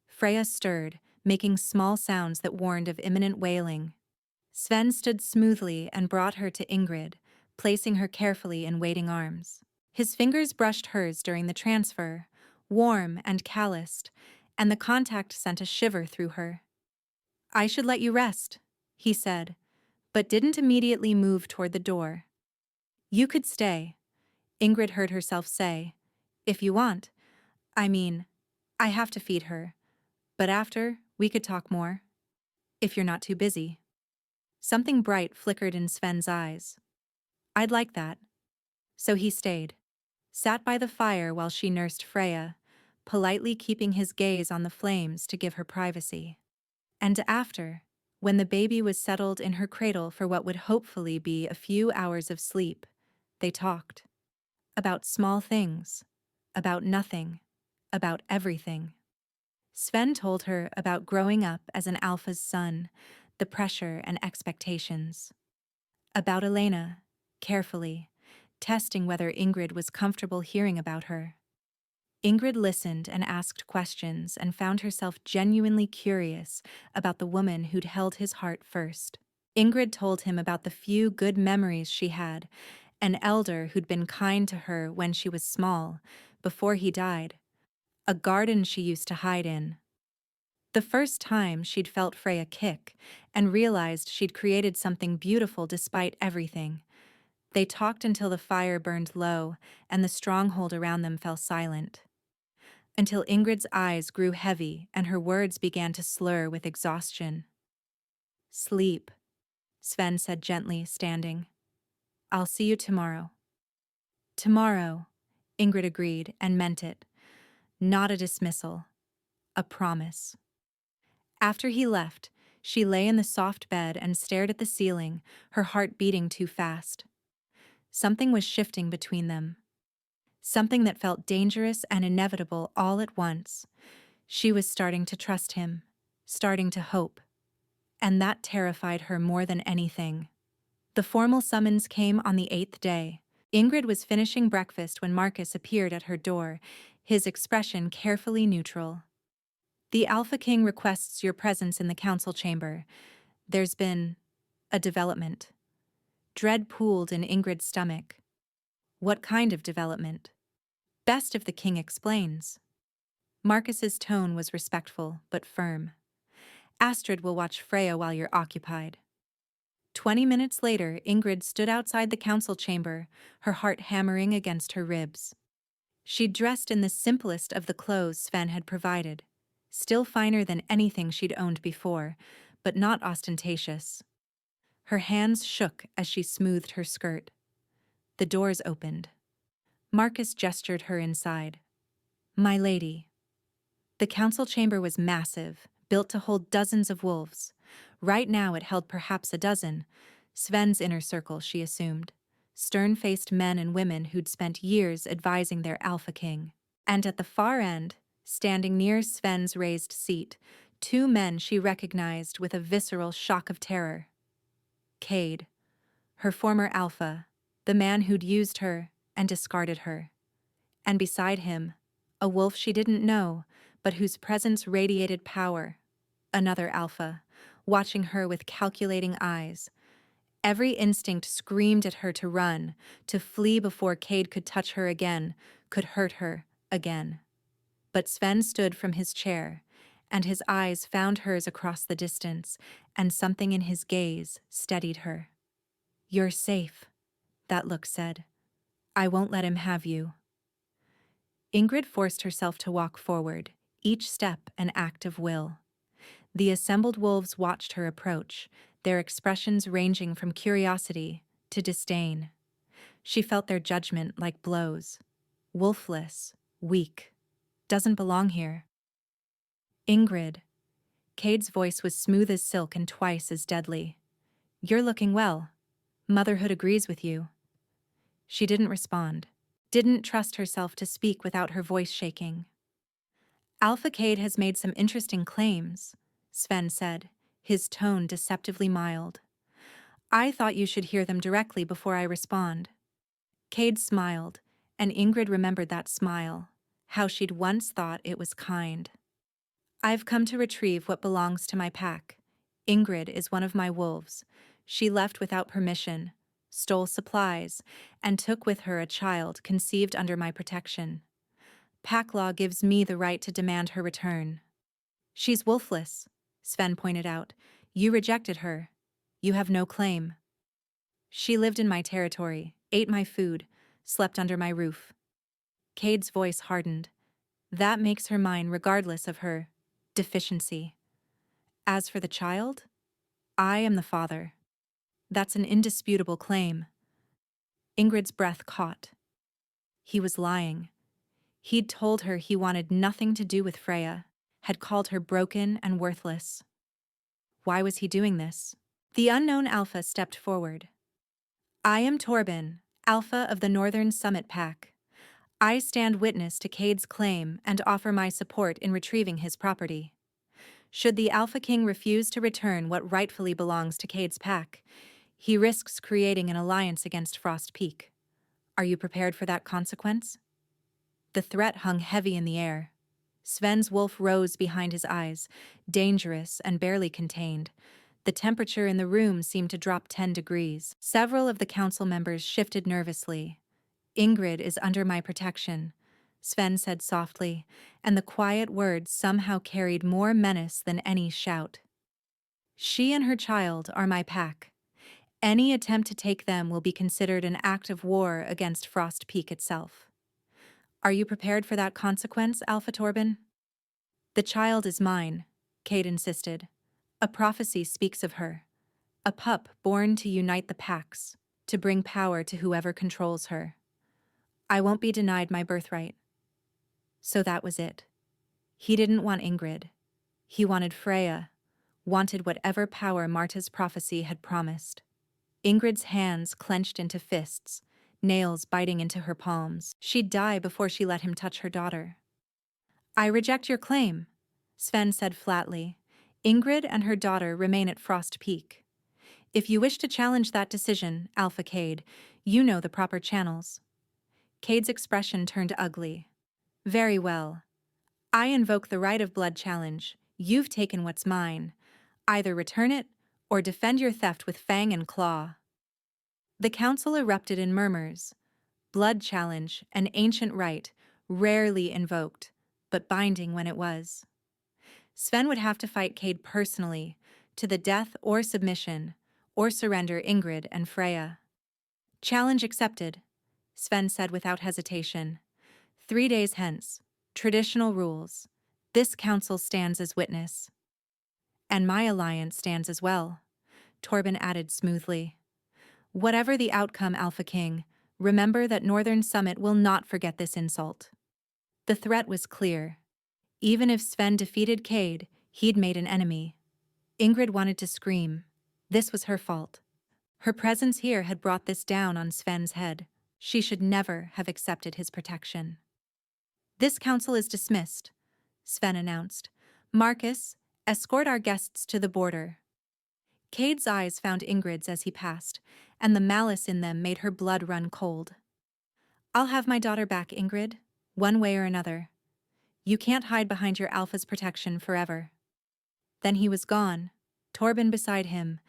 Freya stirred, making small sounds that warned of imminent wailing. Sven stood smoothly and brought her to Ingrid, placing her carefully in waiting arms. His fingers brushed hers during the transfer, warm and calloused, and the contact sent a shiver through her. "I should let you rest," he said, but didn't immediately move toward the door. "You could stay," Ingrid heard herself say. "If you want. I mean, I have to feed her. But after, we could talk more. If you're not too busy." Something bright flickered in Sven's eyes. "I'd like that." So he stayed, sat by the fire while she nursed Freya, politely keeping his gaze on the flames to give her privacy. And after, when the baby was settled in her cradle for what would hopefully be a few hours of sleep, they talked. About small things, about nothing, about everything. Sven told her about growing up as an alpha's son, the pressure and expectations. About Elena, carefully, testing whether Ingrid was comfortable hearing about her. Ingrid listened and asked questions and found herself genuinely curious about the woman who'd held his heart first. Ingrid told him about the few good memories she had, an elder who'd been kind to her when she was small, before he died, a garden she used to hide in. The first time she'd felt Freya kick and realized she'd created something beautiful despite everything. They talked until the fire burned low and the stronghold around them fell silent. Until Ingrid's eyes grew heavy and her words began to slur with exhaustion. "Sleep," Sven said gently, standing. "I'll see you tomorrow." "Tomorrow," Ingrid agreed and meant it. Not a dismissal. A promise. After he left, she lay in the soft bed and stared at the ceiling, her heart beating too fast. Something was shifting between them. Something that felt dangerous and inevitable all at once. She was starting to trust him, starting to hope. And that terrified her more than anything. The formal summons came on the 8th day. Ingrid was finishing breakfast when Marcus appeared at her door, his expression carefully neutral. "The Alpha King requests your presence in the council chamber. There's been a development." Dread pooled in Ingrid's stomach. What kind of development? Best if the king explains. Marcus's tone was respectful, but firm. "Astrid will watch Freya while you're occupied." 20 minutes later, Ingrid stood outside the council chamber, her heart hammering against her ribs. She'd dressed in the simplest of the clothes Sven had provided, still finer than anything she'd owned before, but not ostentatious. Her hands shook as she smoothed her skirt. The doors opened. Marcus gestured her inside. "My lady." The council chamber was massive, built to hold dozens of wolves. Right now it held perhaps a dozen. Sven's inner circle, she assumed. Stern-faced men and women who'd spent years advising their Alpha King. And at the far end, standing near Sven's raised seat, two men she recognized with a visceral shock of terror. Cade, her former Alpha, the man who'd used her and discarded her. And beside him, a wolf she didn't know, but whose presence radiated power. Another Alpha, watching her with calculating eyes. Every instinct screamed at her to run, to flee before Cade could touch her again, could hurt her again. But Sven stood from his chair, and his eyes found hers across the distance, and something in his gaze steadied her. "You're safe," that look said. "I won't let him have you." Ingrid forced herself to walk forward, each step an act of will. The assembled wolves watched her approach, their expressions ranging from curiosity to disdain. She felt their judgment like blows. Wolfless, weak, doesn't belong here. "Ingrid," Cade's voice was smooth as silk and twice as deadly. "You're looking well. Motherhood agrees with you." She didn't respond. Didn't trust herself to speak without her voice shaking. "Alpha Cade has made some interesting claims," Sven said, his tone deceptively mild. "I thought you should hear them directly before I respond." Cade smiled, and Ingrid remembered that smile, how she'd once thought it was kind. "I've come to retrieve what belongs to my pack. Ingrid is one of my wolves. She left without permission, stole supplies, and took with her a child conceived under my protection. Pack law gives me the right to demand her return." "She's wolfless," Sven pointed out. "You rejected her. You have no claim." "She lived in my territory, ate my food, slept under my roof." Cade's voice hardened. "That makes her mine regardless of her deficiency. As for the child, I am the father. That's an indisputable claim." Ingrid's breath caught. He was lying. He'd told her he wanted nothing to do with Freya, had called her broken and worthless. Why was he doing this? The unknown Alpha stepped forward. "I am Torben, Alpha of the Northern Summit Pack. I stand witness to Cade's claim and offer my support in retrieving his property. Should the Alpha King refuse to return what rightfully belongs to Cade's pack, he risks creating an alliance against Frost Peak. Are you prepared for that consequence?" The threat hung heavy in the air. Sven's wolf rose behind his eyes, dangerous and barely contained. The temperature in the room seemed to drop 10 degrees. Several of the council members shifted nervously. "Ingrid is under my protection," Sven said softly, and the quiet words somehow carried more menace than any shout. "She and her child are my pack. Any attempt to take them will be considered an act of war against Frost Peak itself. Are you prepared for that consequence, Alpha Torben?" "The child is mine," Cade insisted. "A prophecy speaks of her. A pup born to unite the packs, to bring power to whoever controls her. I won't be denied my birthright." So that was it. He didn't want Ingrid. He wanted Freya, wanted whatever power Marta's prophecy had promised. Ingrid's hands clenched into fists, nails biting into her palms. She'd die before she let him touch her daughter. "I reject your claim," Sven said flatly. "Ingrid and her daughter remain at Frost Peak. If you wish to challenge that decision, Alpha Cade, you know the proper channels." Cade's expression turned ugly. "Very well. I invoke the right of blood challenge. You've taken what's mine. Either return it, or defend your theft with fang and claw." The council erupted in murmurs. Blood challenge, an ancient right, rarely invoked, but binding when it was. Sven would have to fight Cade personally, to the death or submission, or surrender Ingrid and Freya. "Challenge accepted," Sven said without hesitation. 3 days hence. Traditional rules. This council stands as witness." "And my alliance stands as well," Torben added smoothly. "Whatever the outcome, Alpha King, remember that Northern Summit will not forget this insult." The threat was clear. Even if Sven defeated Cade, he'd made an enemy. Ingrid wanted to scream. This was her fault. Her presence here had brought this down on Sven's head. She should never have accepted his protection. "This council is dismissed," Sven announced. "Marcus, escort our guests to the border." Cade's eyes found Ingrid's as he passed, and the malice in them made her blood run cold. "I'll have my daughter back, Ingrid, one way or another. You can't hide behind your Alpha's protection forever." Then he was gone, Torben beside him,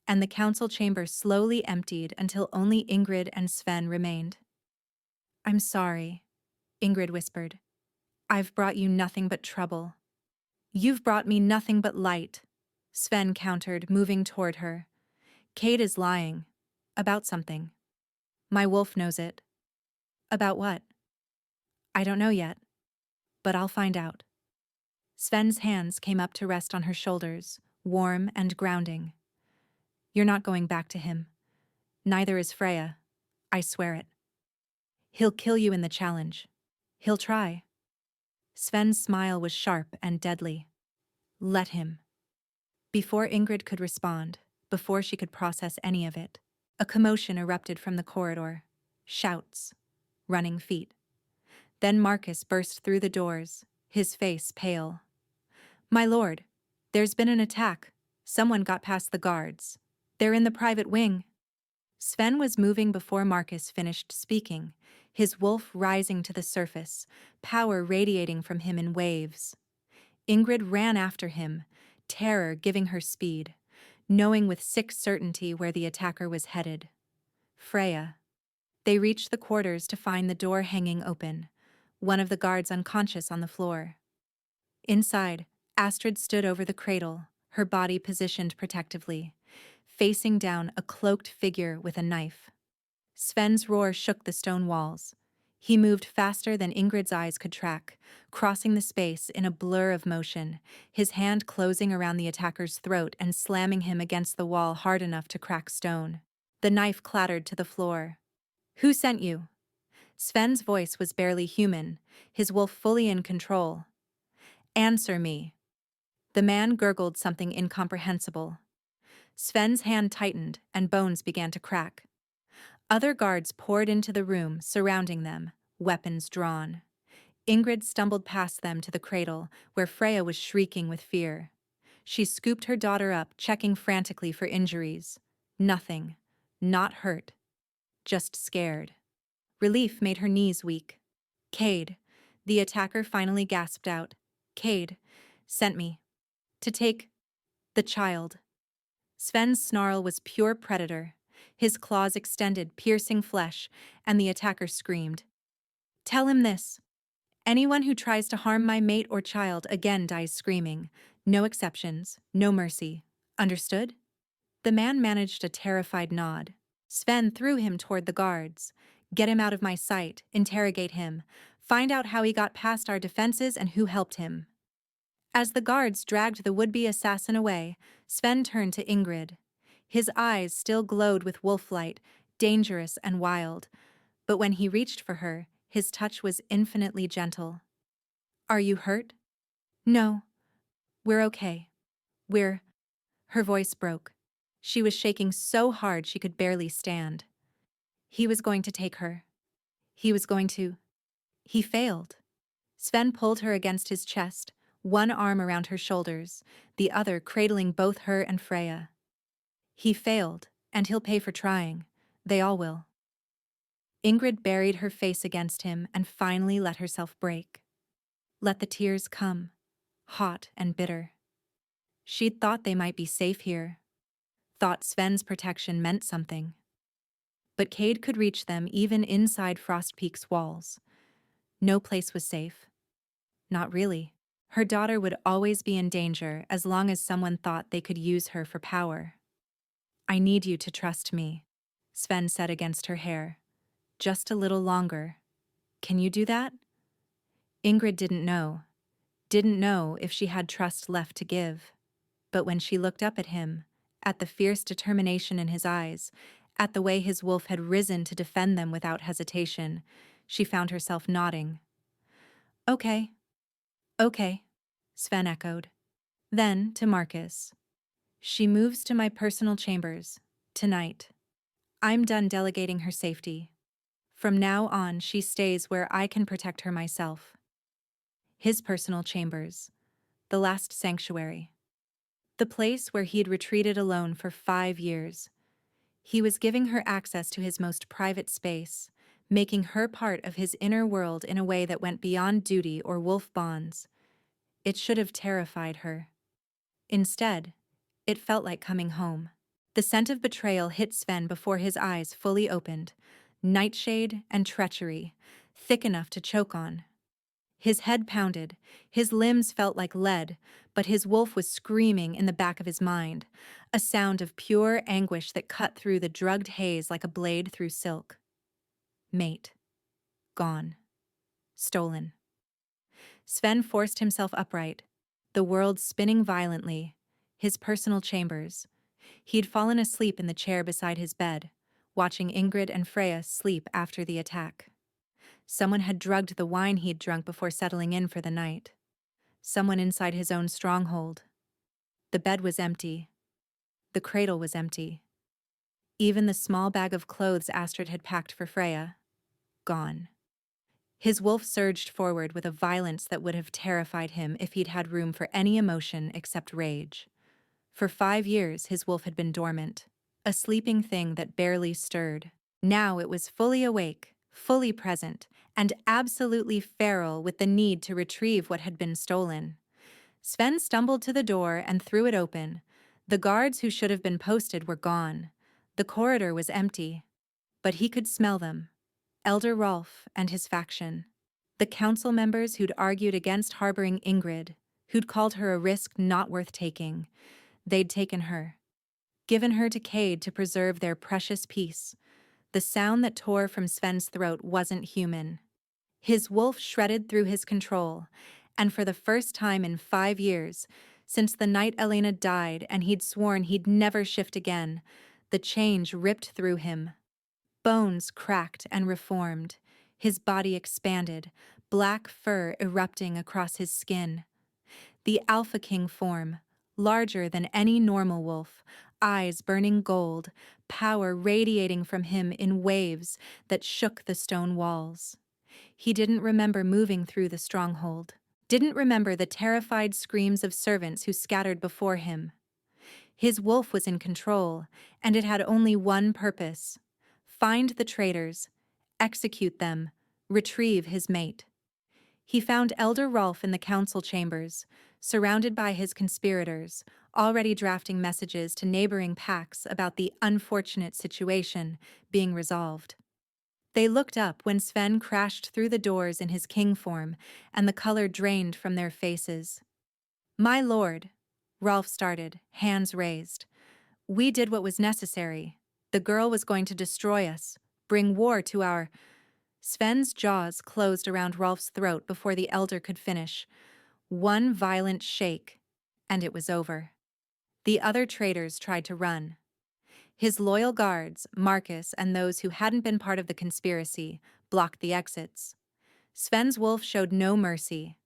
and the council chamber slowly emptied until only Ingrid and Sven remained. "I'm sorry," Ingrid whispered. "I've brought you nothing but trouble." "You've brought me nothing but light," Sven countered, moving toward her. "Cade is lying. About something. My wolf knows it." "About what?" "I don't know yet. But I'll find out." Sven's hands came up to rest on her shoulders, warm and grounding. "You're not going back to him. Neither is Freya. I swear it. He'll kill you in the challenge. He'll try." Sven's smile was sharp and deadly. "Let him." Before Ingrid could respond, before she could process any of it, a commotion erupted from the corridor. Shouts, running feet. Then Marcus burst through the doors, his face pale. "My lord, there's been an attack. Someone got past the guards. They're in the private wing." Sven was moving before Marcus finished speaking, his wolf rising to the surface, power radiating from him in waves. Ingrid ran after him, terror giving her speed, knowing with sick certainty where the attacker was headed. Freya. They reached the quarters to find the door hanging open, one of the guards unconscious on the floor. Inside, Astrid stood over the cradle, her body positioned protectively, facing down a cloaked figure with a knife. Sven's roar shook the stone walls. He moved faster than Ingrid's eyes could track, crossing the space in a blur of motion, his hand closing around the attacker's throat and slamming him against the wall hard enough to crack stone. The knife clattered to the floor. "Who sent you?" Sven's voice was barely human, his wolf fully in control. "Answer me." The man gurgled something incomprehensible. Sven's hand tightened, and bones began to crack. Other guards poured into the room, surrounding them, weapons drawn. Ingrid stumbled past them to the cradle, where Freya was shrieking with fear. She scooped her daughter up, checking frantically for injuries. Nothing. Not hurt. Just scared. Relief made her knees weak. "Cade," the attacker finally gasped out. "Cade sent me to take the child." Sven's snarl was pure predator. His claws extended, piercing flesh, and the attacker screamed. "Tell him this. Anyone who tries to harm my mate or child again dies screaming. No exceptions, no mercy. Understood?" The man managed a terrified nod. Sven threw him toward the guards. "Get him out of my sight, interrogate him, find out how he got past our defenses and who helped him." As the guards dragged the would-be assassin away, Sven turned to Ingrid. His eyes still glowed with wolf light, dangerous and wild, but when he reached for her, his touch was infinitely gentle. "Are you hurt?" "No. We're okay. We're—" Her voice broke. She was shaking so hard she could barely stand. "He was going to take her. He was going to—" He failed. Sven pulled her against his chest, one arm around her shoulders, the other cradling both her and Freya. "He failed, and he'll pay for trying. They all will." Ingrid buried her face against him and finally let herself break. Let the tears come, hot and bitter. She'd thought they might be safe here, thought Sven's protection meant something. But Cade could reach them even inside Frost Peak's walls. No place was safe. Not really. Her daughter would always be in danger as long as someone thought they could use her for power. "I need you to trust me," Sven said against her hair. "Just a little longer. Can you do that?" Ingrid didn't know if she had trust left to give. But when she looked up at him, at the fierce determination in his eyes, at the way his wolf had risen to defend them without hesitation, she found herself nodding. "Okay. Okay," Sven echoed. Then, to Marcus. "She moves to my personal chambers, tonight. I'm done delegating her safety. From now on, she stays where I can protect her myself." His personal chambers. The last sanctuary. The place where he'd retreated alone for 5 years. He was giving her access to his most private space, making her part of his inner world in a way that went beyond duty or wolf bonds. It should have terrified her. Instead, it felt like coming home. The scent of betrayal hit Sven before his eyes fully opened. Nightshade and treachery, thick enough to choke on. His head pounded, his limbs felt like lead, but his wolf was screaming in the back of his mind, a sound of pure anguish that cut through the drugged haze like a blade through silk. Mate. Gone. Stolen. Sven forced himself upright, the world spinning violently, his personal chambers. He'd fallen asleep in the chair beside his bed, watching Ingrid and Freya sleep after the attack. Someone had drugged the wine he'd drunk before settling in for the night. Someone inside his own stronghold. The bed was empty. The cradle was empty. Even the small bag of clothes Astrid had packed for Freya. Gone. His wolf surged forward with a violence that would have terrified him if he'd had room for any emotion except rage. For 5 years, his wolf had been dormant, a sleeping thing that barely stirred. Now it was fully awake, fully present, and absolutely feral with the need to retrieve what had been stolen. Sven stumbled to the door and threw it open. The guards who should have been posted were gone. The corridor was empty. But he could smell them. Elder Rolf and his faction. The council members who'd argued against harboring Ingrid, who'd called her a risk not worth taking. They'd taken her. Given her to Cade to preserve their precious peace. The sound that tore from Sven's throat wasn't human. His wolf shredded through his control, and for the first time in 5 years, since the night Elena died and he'd sworn he'd never shift again, the change ripped through him. Bones cracked and reformed, his body expanded, black fur erupting across his skin. The Alpha King form, larger than any normal wolf, eyes burning gold, power radiating from him in waves that shook the stone walls. He didn't remember moving through the stronghold, didn't remember the terrified screams of servants who scattered before him. His wolf was in control, and it had only one purpose: find the traitors, execute them, retrieve his mate. He found Elder Rolf in the council chambers, surrounded by his conspirators, already drafting messages to neighboring packs about the unfortunate situation being resolved. They looked up when Sven crashed through the doors in his king form, and the color drained from their faces. "My lord," Rolf started, hands raised. "We did what was necessary. The girl was going to destroy us, bring war to our—" Sven's jaws closed around Rolf's throat before the elder could finish. One violent shake, and it was over. The other traitors tried to run. His loyal guards, Marcus and those who hadn't been part of the conspiracy, blocked the exits. Sven's wolf showed no mercy.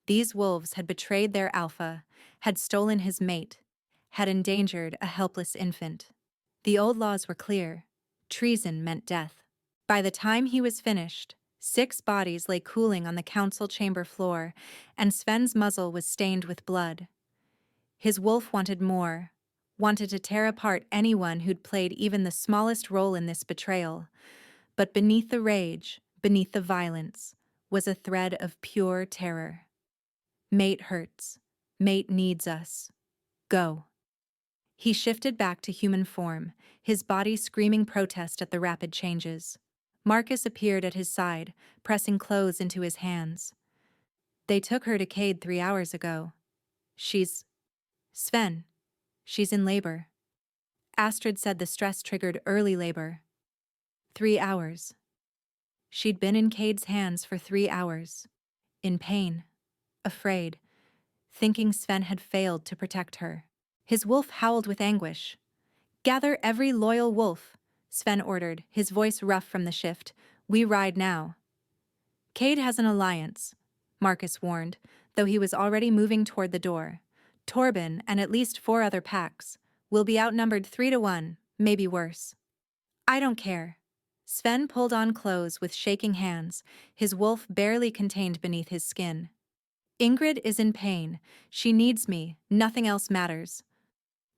These wolves had betrayed their alpha, had stolen his mate, had endangered a helpless infant. The old laws were clear. Treason meant death. By the time he was finished, 6 bodies lay cooling on the council chamber floor, and Sven's muzzle was stained with blood. His wolf wanted more, wanted to tear apart anyone who'd played even the smallest role in this betrayal. But beneath the rage, beneath the violence, was a thread of pure terror. Mate hurts. Mate needs us. Go. He shifted back to human form, his body screaming protest at the rapid changes. Marcus appeared at his side, pressing clothes into his hands. "They took her to Cade 3 hours ago. She's... Sven. She's in labor." Astrid said the stress triggered early labor. 3 hours. She'd been in Cade's hands for 3 hours. In pain. Afraid. Thinking Sven had failed to protect her. His wolf howled with anguish. "Gather every loyal wolf," Sven ordered, his voice rough from the shift. "We ride now." "Cade has an alliance," Marcus warned, though he was already moving toward the door. "Torben and at least 4 other packs. We'll be outnumbered 3 to 1, maybe worse." "I don't care." Sven pulled on clothes with shaking hands, his wolf barely contained beneath his skin. "Ingrid is in pain. She needs me. Nothing else matters."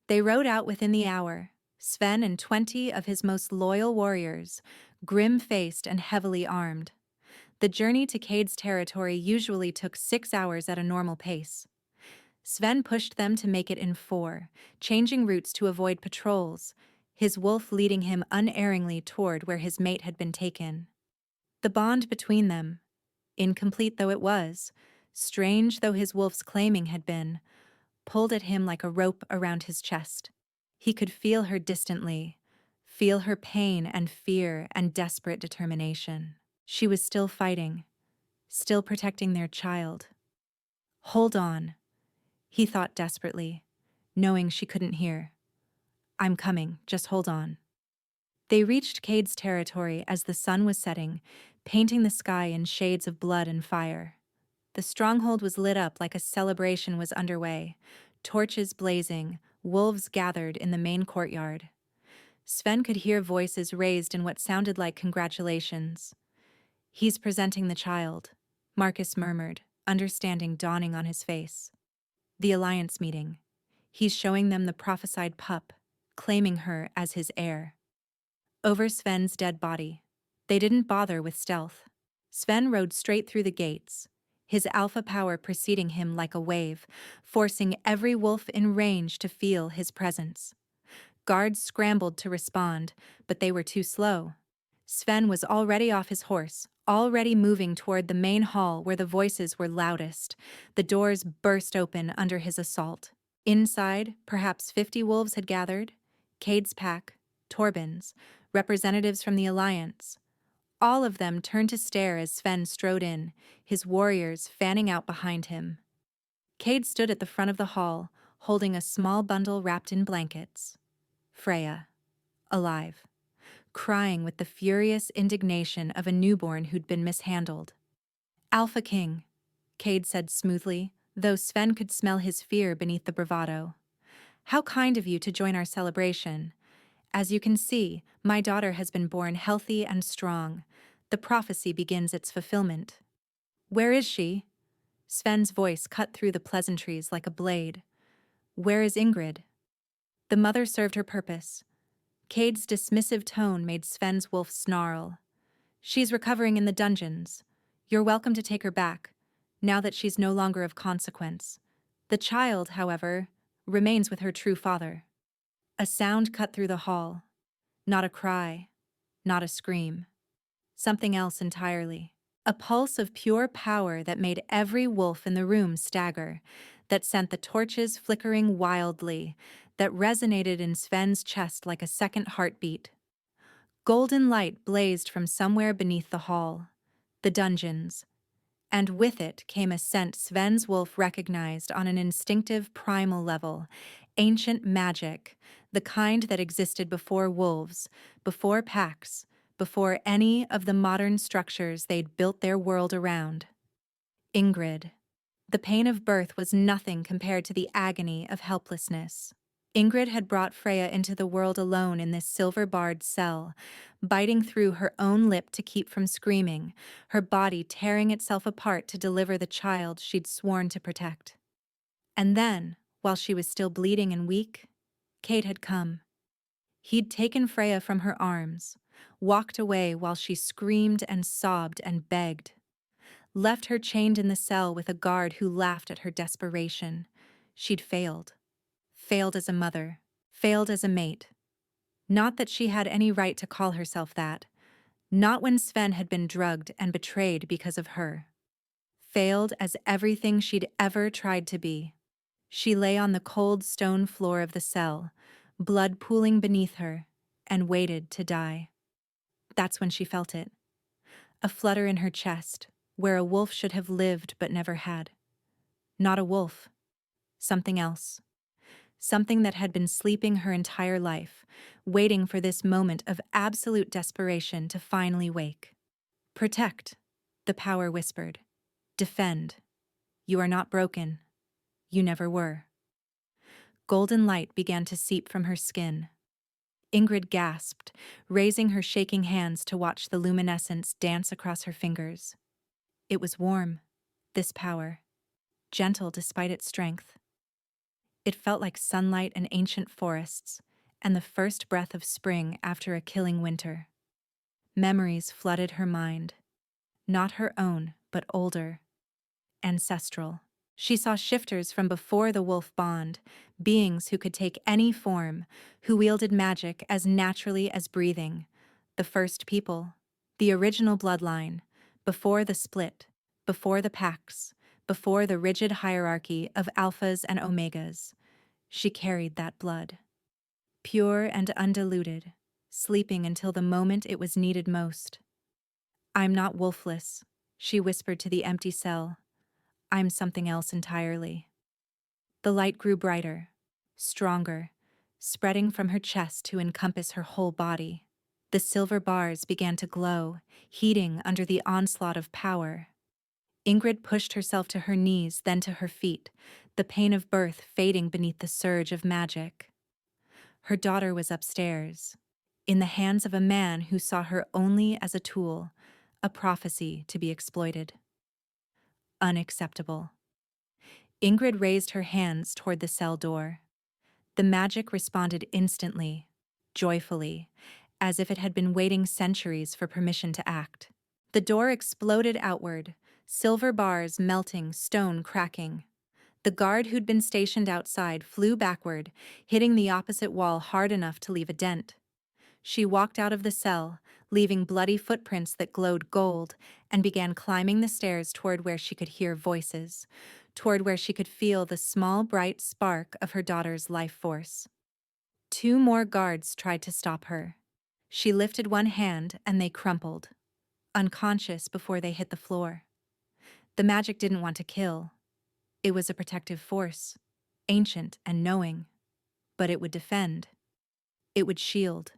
They rode out within the hour, Sven and 20 of his most loyal warriors, grim-faced and heavily armed. The journey to Cade's territory usually took 6 hours at a normal pace. Sven pushed them to make it in 4, changing routes to avoid patrols, his wolf leading him unerringly toward where his mate had been taken. The bond between them, incomplete though it was, strange though his wolf's claiming had been, pulled at him like a rope around his chest. He could feel her distantly, feel her pain and fear and desperate determination. She was still fighting, still protecting their child. "Hold on," he thought desperately, knowing she couldn't hear. "I'm coming, just hold on." They reached Cade's territory as the sun was setting, painting the sky in shades of blood and fire. The stronghold was lit up like a celebration was underway. Torches blazing, wolves gathered in the main courtyard. Sven could hear voices raised in what sounded like congratulations. "He's presenting the child," Marcus murmured, understanding dawning on his face. "The alliance meeting. He's showing them the prophesied pup, claiming her as his heir." Over Sven's dead body. They didn't bother with stealth. Sven rode straight through the gates, his alpha power preceding him like a wave, forcing every wolf in range to feel his presence. Guards scrambled to respond, but they were too slow. Sven was already off his horse, already moving toward the main hall where the voices were loudest. The doors burst open under his assault. Inside, perhaps 50 wolves had gathered. Cade's pack, Torben's, representatives from the Alliance. All of them turned to stare as Sven strode in, his warriors fanning out behind him. Cade stood at the front of the hall, holding a small bundle wrapped in blankets. Freya, alive, crying with the furious indignation of a newborn who'd been mishandled. "Alpha King," Cade said smoothly, though Sven could smell his fear beneath the bravado. "How kind of you to join our celebration. As you can see, my daughter has been born healthy and strong. The prophecy begins its fulfillment." "Where is she?" Sven's voice cut through the pleasantries like a blade. "Where is Ingrid?" The mother served her purpose. Cade's dismissive tone made Sven's wolf snarl. "She's recovering in the dungeons. You're welcome to take her back, now that she's no longer of consequence. The child, however, remains with her true father." A sound cut through the hall. Not a cry, not a scream. Something else entirely. A pulse of pure power that made every wolf in the room stagger, that sent the torches flickering wildly, that resonated in Sven's chest like a second heartbeat. Golden light blazed from somewhere beneath the hall. The dungeons. And with it came a scent Sven's wolf recognized on an instinctive primal level. Ancient magic, the kind that existed before wolves, before packs, before any of the modern structures they'd built their world around. Ingrid. The pain of birth was nothing compared to the agony of helplessness. Ingrid had brought Freya into the world alone in this silver-barred cell, biting through her own lip to keep from screaming, her body tearing itself apart to deliver the child she'd sworn to protect. And then, while she was still bleeding and weak, Cade had come. He'd taken Freya from her arms, walked away while she screamed and sobbed and begged, left her chained in the cell with a guard who laughed at her desperation. She'd failed. Failed as a mother, failed as a mate. Not that she had any right to call herself that. Not when Sven had been drugged and betrayed because of her. Failed as everything she'd ever tried to be. She lay on the cold stone floor of the cell, blood pooling beneath her, and waited to die. That's when she felt it. A flutter in her chest, where a wolf should have lived but never had. Not a wolf. Something else. Something that had been sleeping her entire life, waiting for this moment of absolute desperation to finally wake. "Protect," the power whispered. "Defend. You are not broken. You never were." Golden light began to seep from her skin. Ingrid gasped, raising her shaking hands to watch the luminescence dance across her fingers. It was warm, this power, gentle despite its strength. It felt like sunlight and ancient forests, and the first breath of spring after a killing winter. Memories flooded her mind. Not her own, but older. Ancestral. She saw shifters from before the wolf bond, beings who could take any form, who wielded magic as naturally as breathing. The first people. The original bloodline. Before the split. Before the packs. Before the rigid hierarchy of alphas and omegas. She carried that blood. Pure and undiluted, sleeping until the moment it was needed most. "I'm not wolfless," she whispered to the empty cell. "I'm something else entirely." The light grew brighter, stronger, spreading from her chest to encompass her whole body. The silver bars began to glow, heating under the onslaught of power. Ingrid pushed herself to her knees, then to her feet, the pain of birth fading beneath the surge of magic. Her daughter was upstairs, in the hands of a man who saw her only as a tool, a prophecy to be exploited. Unacceptable. Ingrid raised her hands toward the cell door. The magic responded instantly, joyfully, as if it had been waiting centuries for permission to act. The door exploded outward, silver bars melting, stone cracking. The guard who'd been stationed outside flew backward, hitting the opposite wall hard enough to leave a dent. She walked out of the cell, leaving bloody footprints that glowed gold, and began climbing the stairs toward where she could hear voices, toward where she could feel the small bright spark of her daughter's life force. 2 more guards tried to stop her. She lifted one hand and they crumpled, unconscious before they hit the floor. The magic didn't want to kill. It was a protective force, ancient and knowing. But it would defend. It would shield.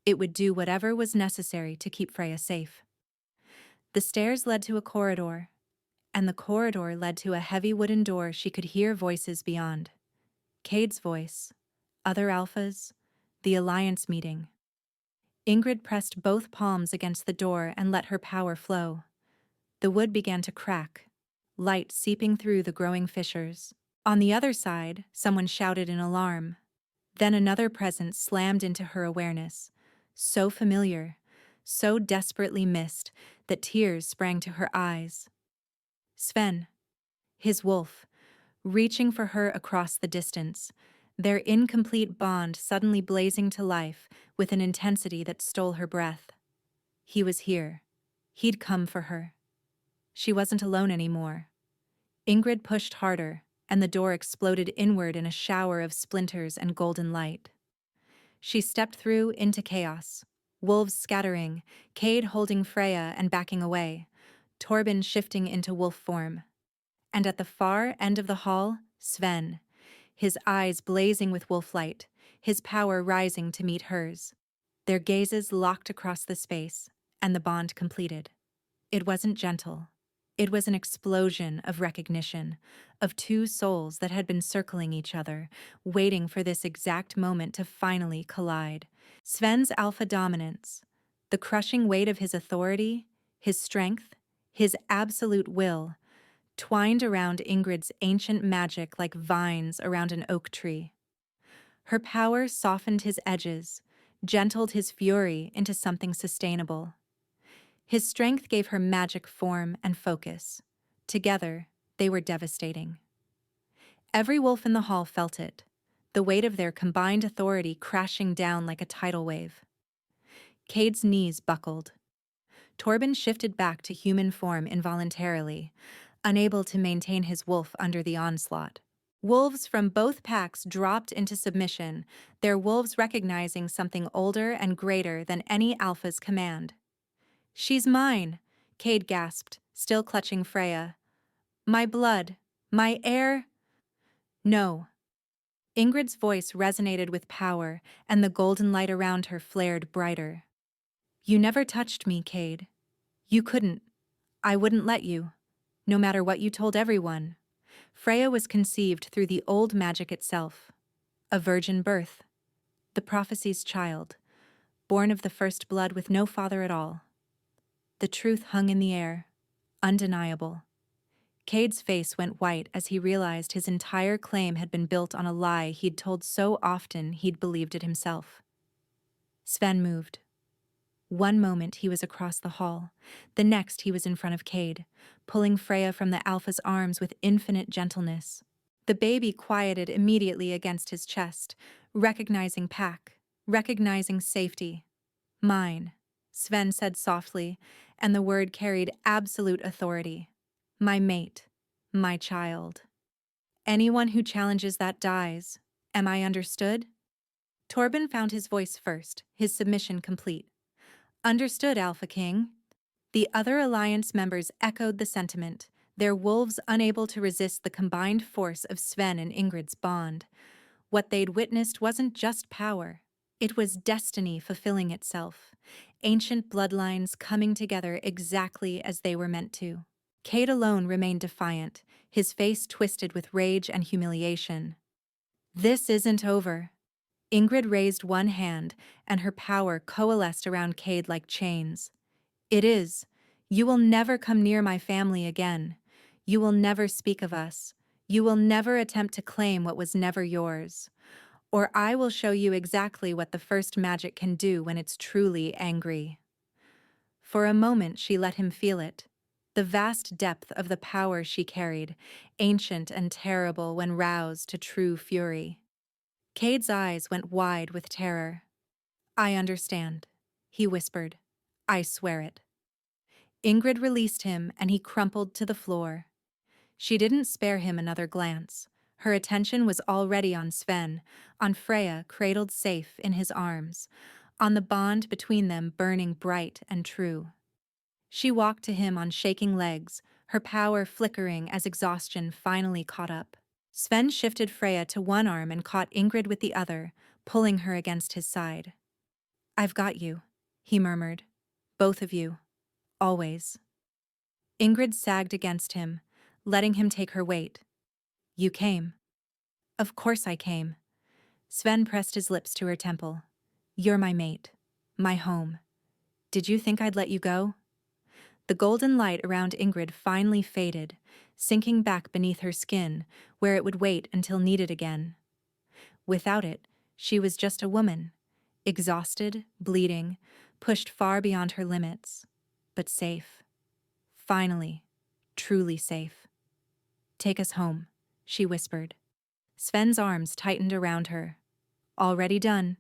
It would do whatever was necessary to keep Freya safe. The stairs led to a corridor, and the corridor led to a heavy wooden door she could hear voices beyond. Cade's voice, other alphas, the Alliance meeting. Ingrid pressed both palms against the door and let her power flow. The wood began to crack, light seeping through the growing fissures. On the other side, someone shouted in alarm. Then another presence slammed into her awareness, so familiar, so desperately missed that tears sprang to her eyes. Sven, his wolf, reaching for her across the distance, their incomplete bond suddenly blazing to life with an intensity that stole her breath. He was here. He'd come for her. She wasn't alone anymore. Ingrid pushed harder, and the door exploded inward in a shower of splinters and golden light. She stepped through into chaos, wolves scattering, Cade holding Freya and backing away, Torben shifting into wolf form. And at the far end of the hall, Sven, his eyes blazing with wolf light, his power rising to meet hers. Their gazes locked across the space, and the bond completed. It wasn't gentle. It was an explosion of recognition, of 2 souls that had been circling each other, waiting for this exact moment to finally collide. Sven's alpha dominance, the crushing weight of his authority, his strength, his absolute will, twined around Ingrid's ancient magic like vines around an oak tree. Her power softened his edges, gentled his fury into something sustainable. His strength gave her magic form and focus. Together, they were devastating. Every wolf in the hall felt it, the weight of their combined authority crashing down like a tidal wave. Cade's knees buckled. Torben shifted back to human form involuntarily, unable to maintain his wolf under the onslaught. Wolves from both packs dropped into submission, their wolves recognizing something older and greater than any alpha's command. "She's mine," Cade gasped, still clutching Freya. "My blood, my heir." "No." Ingrid's voice resonated with power, and the golden light around her flared brighter. "You never touched me, Cade. You couldn't. I wouldn't let you, no matter what you told everyone." Freya was conceived through the old magic itself. A virgin birth. The prophecy's child, born of the first blood with no father at all. The truth hung in the air, undeniable. Cade's face went white as he realized his entire claim had been built on a lie he'd told so often he'd believed it himself. Sven moved. One moment he was across the hall, the next he was in front of Cade, pulling Freya from the alpha's arms with infinite gentleness. The baby quieted immediately against his chest, recognizing pack, recognizing safety. "Mine," Sven said softly, and the word carried absolute authority. "My mate, my child. Anyone who challenges that dies. Am I understood?" Torben found his voice first, his submission complete. "Understood, Alpha King." The other Alliance members echoed the sentiment, their wolves unable to resist the combined force of Sven and Ingrid's bond. What they'd witnessed wasn't just power. It was destiny fulfilling itself, ancient bloodlines coming together exactly as they were meant to. Cade alone remained defiant, his face twisted with rage and humiliation. This isn't over. Ingrid raised one hand, and her power coalesced around Cade like chains. It is. You will never come near my family again. You will never speak of us. You will never attempt to claim what was never yours. Or I will show you exactly what the first magic can do when it's truly angry. For a moment she let him feel it. The vast depth of the power she carried, ancient and terrible when roused to true fury. Cade's eyes went wide with terror. I understand, he whispered. I swear it. Ingrid released him and he crumpled to the floor. She didn't spare him another glance. Her attention was already on Sven, on Freya cradled safe in his arms, on the bond between them burning bright and true. She walked to him on shaking legs, her power flickering as exhaustion finally caught up. Sven shifted Freya to one arm and caught Ingrid with the other, pulling her against his side. I've got you, he murmured. Both of you. Always. Ingrid sagged against him, letting him take her weight. You came. Of course I came. Sven pressed his lips to her temple. You're my mate. My home. Did you think I'd let you go? The golden light around Ingrid finally faded, sinking back beneath her skin, where it would wait until needed again. Without it, she was just a woman, exhausted, bleeding, pushed far beyond her limits, but safe. Finally, truly safe. Take us home, she whispered. Sven's arms tightened around her. Already done,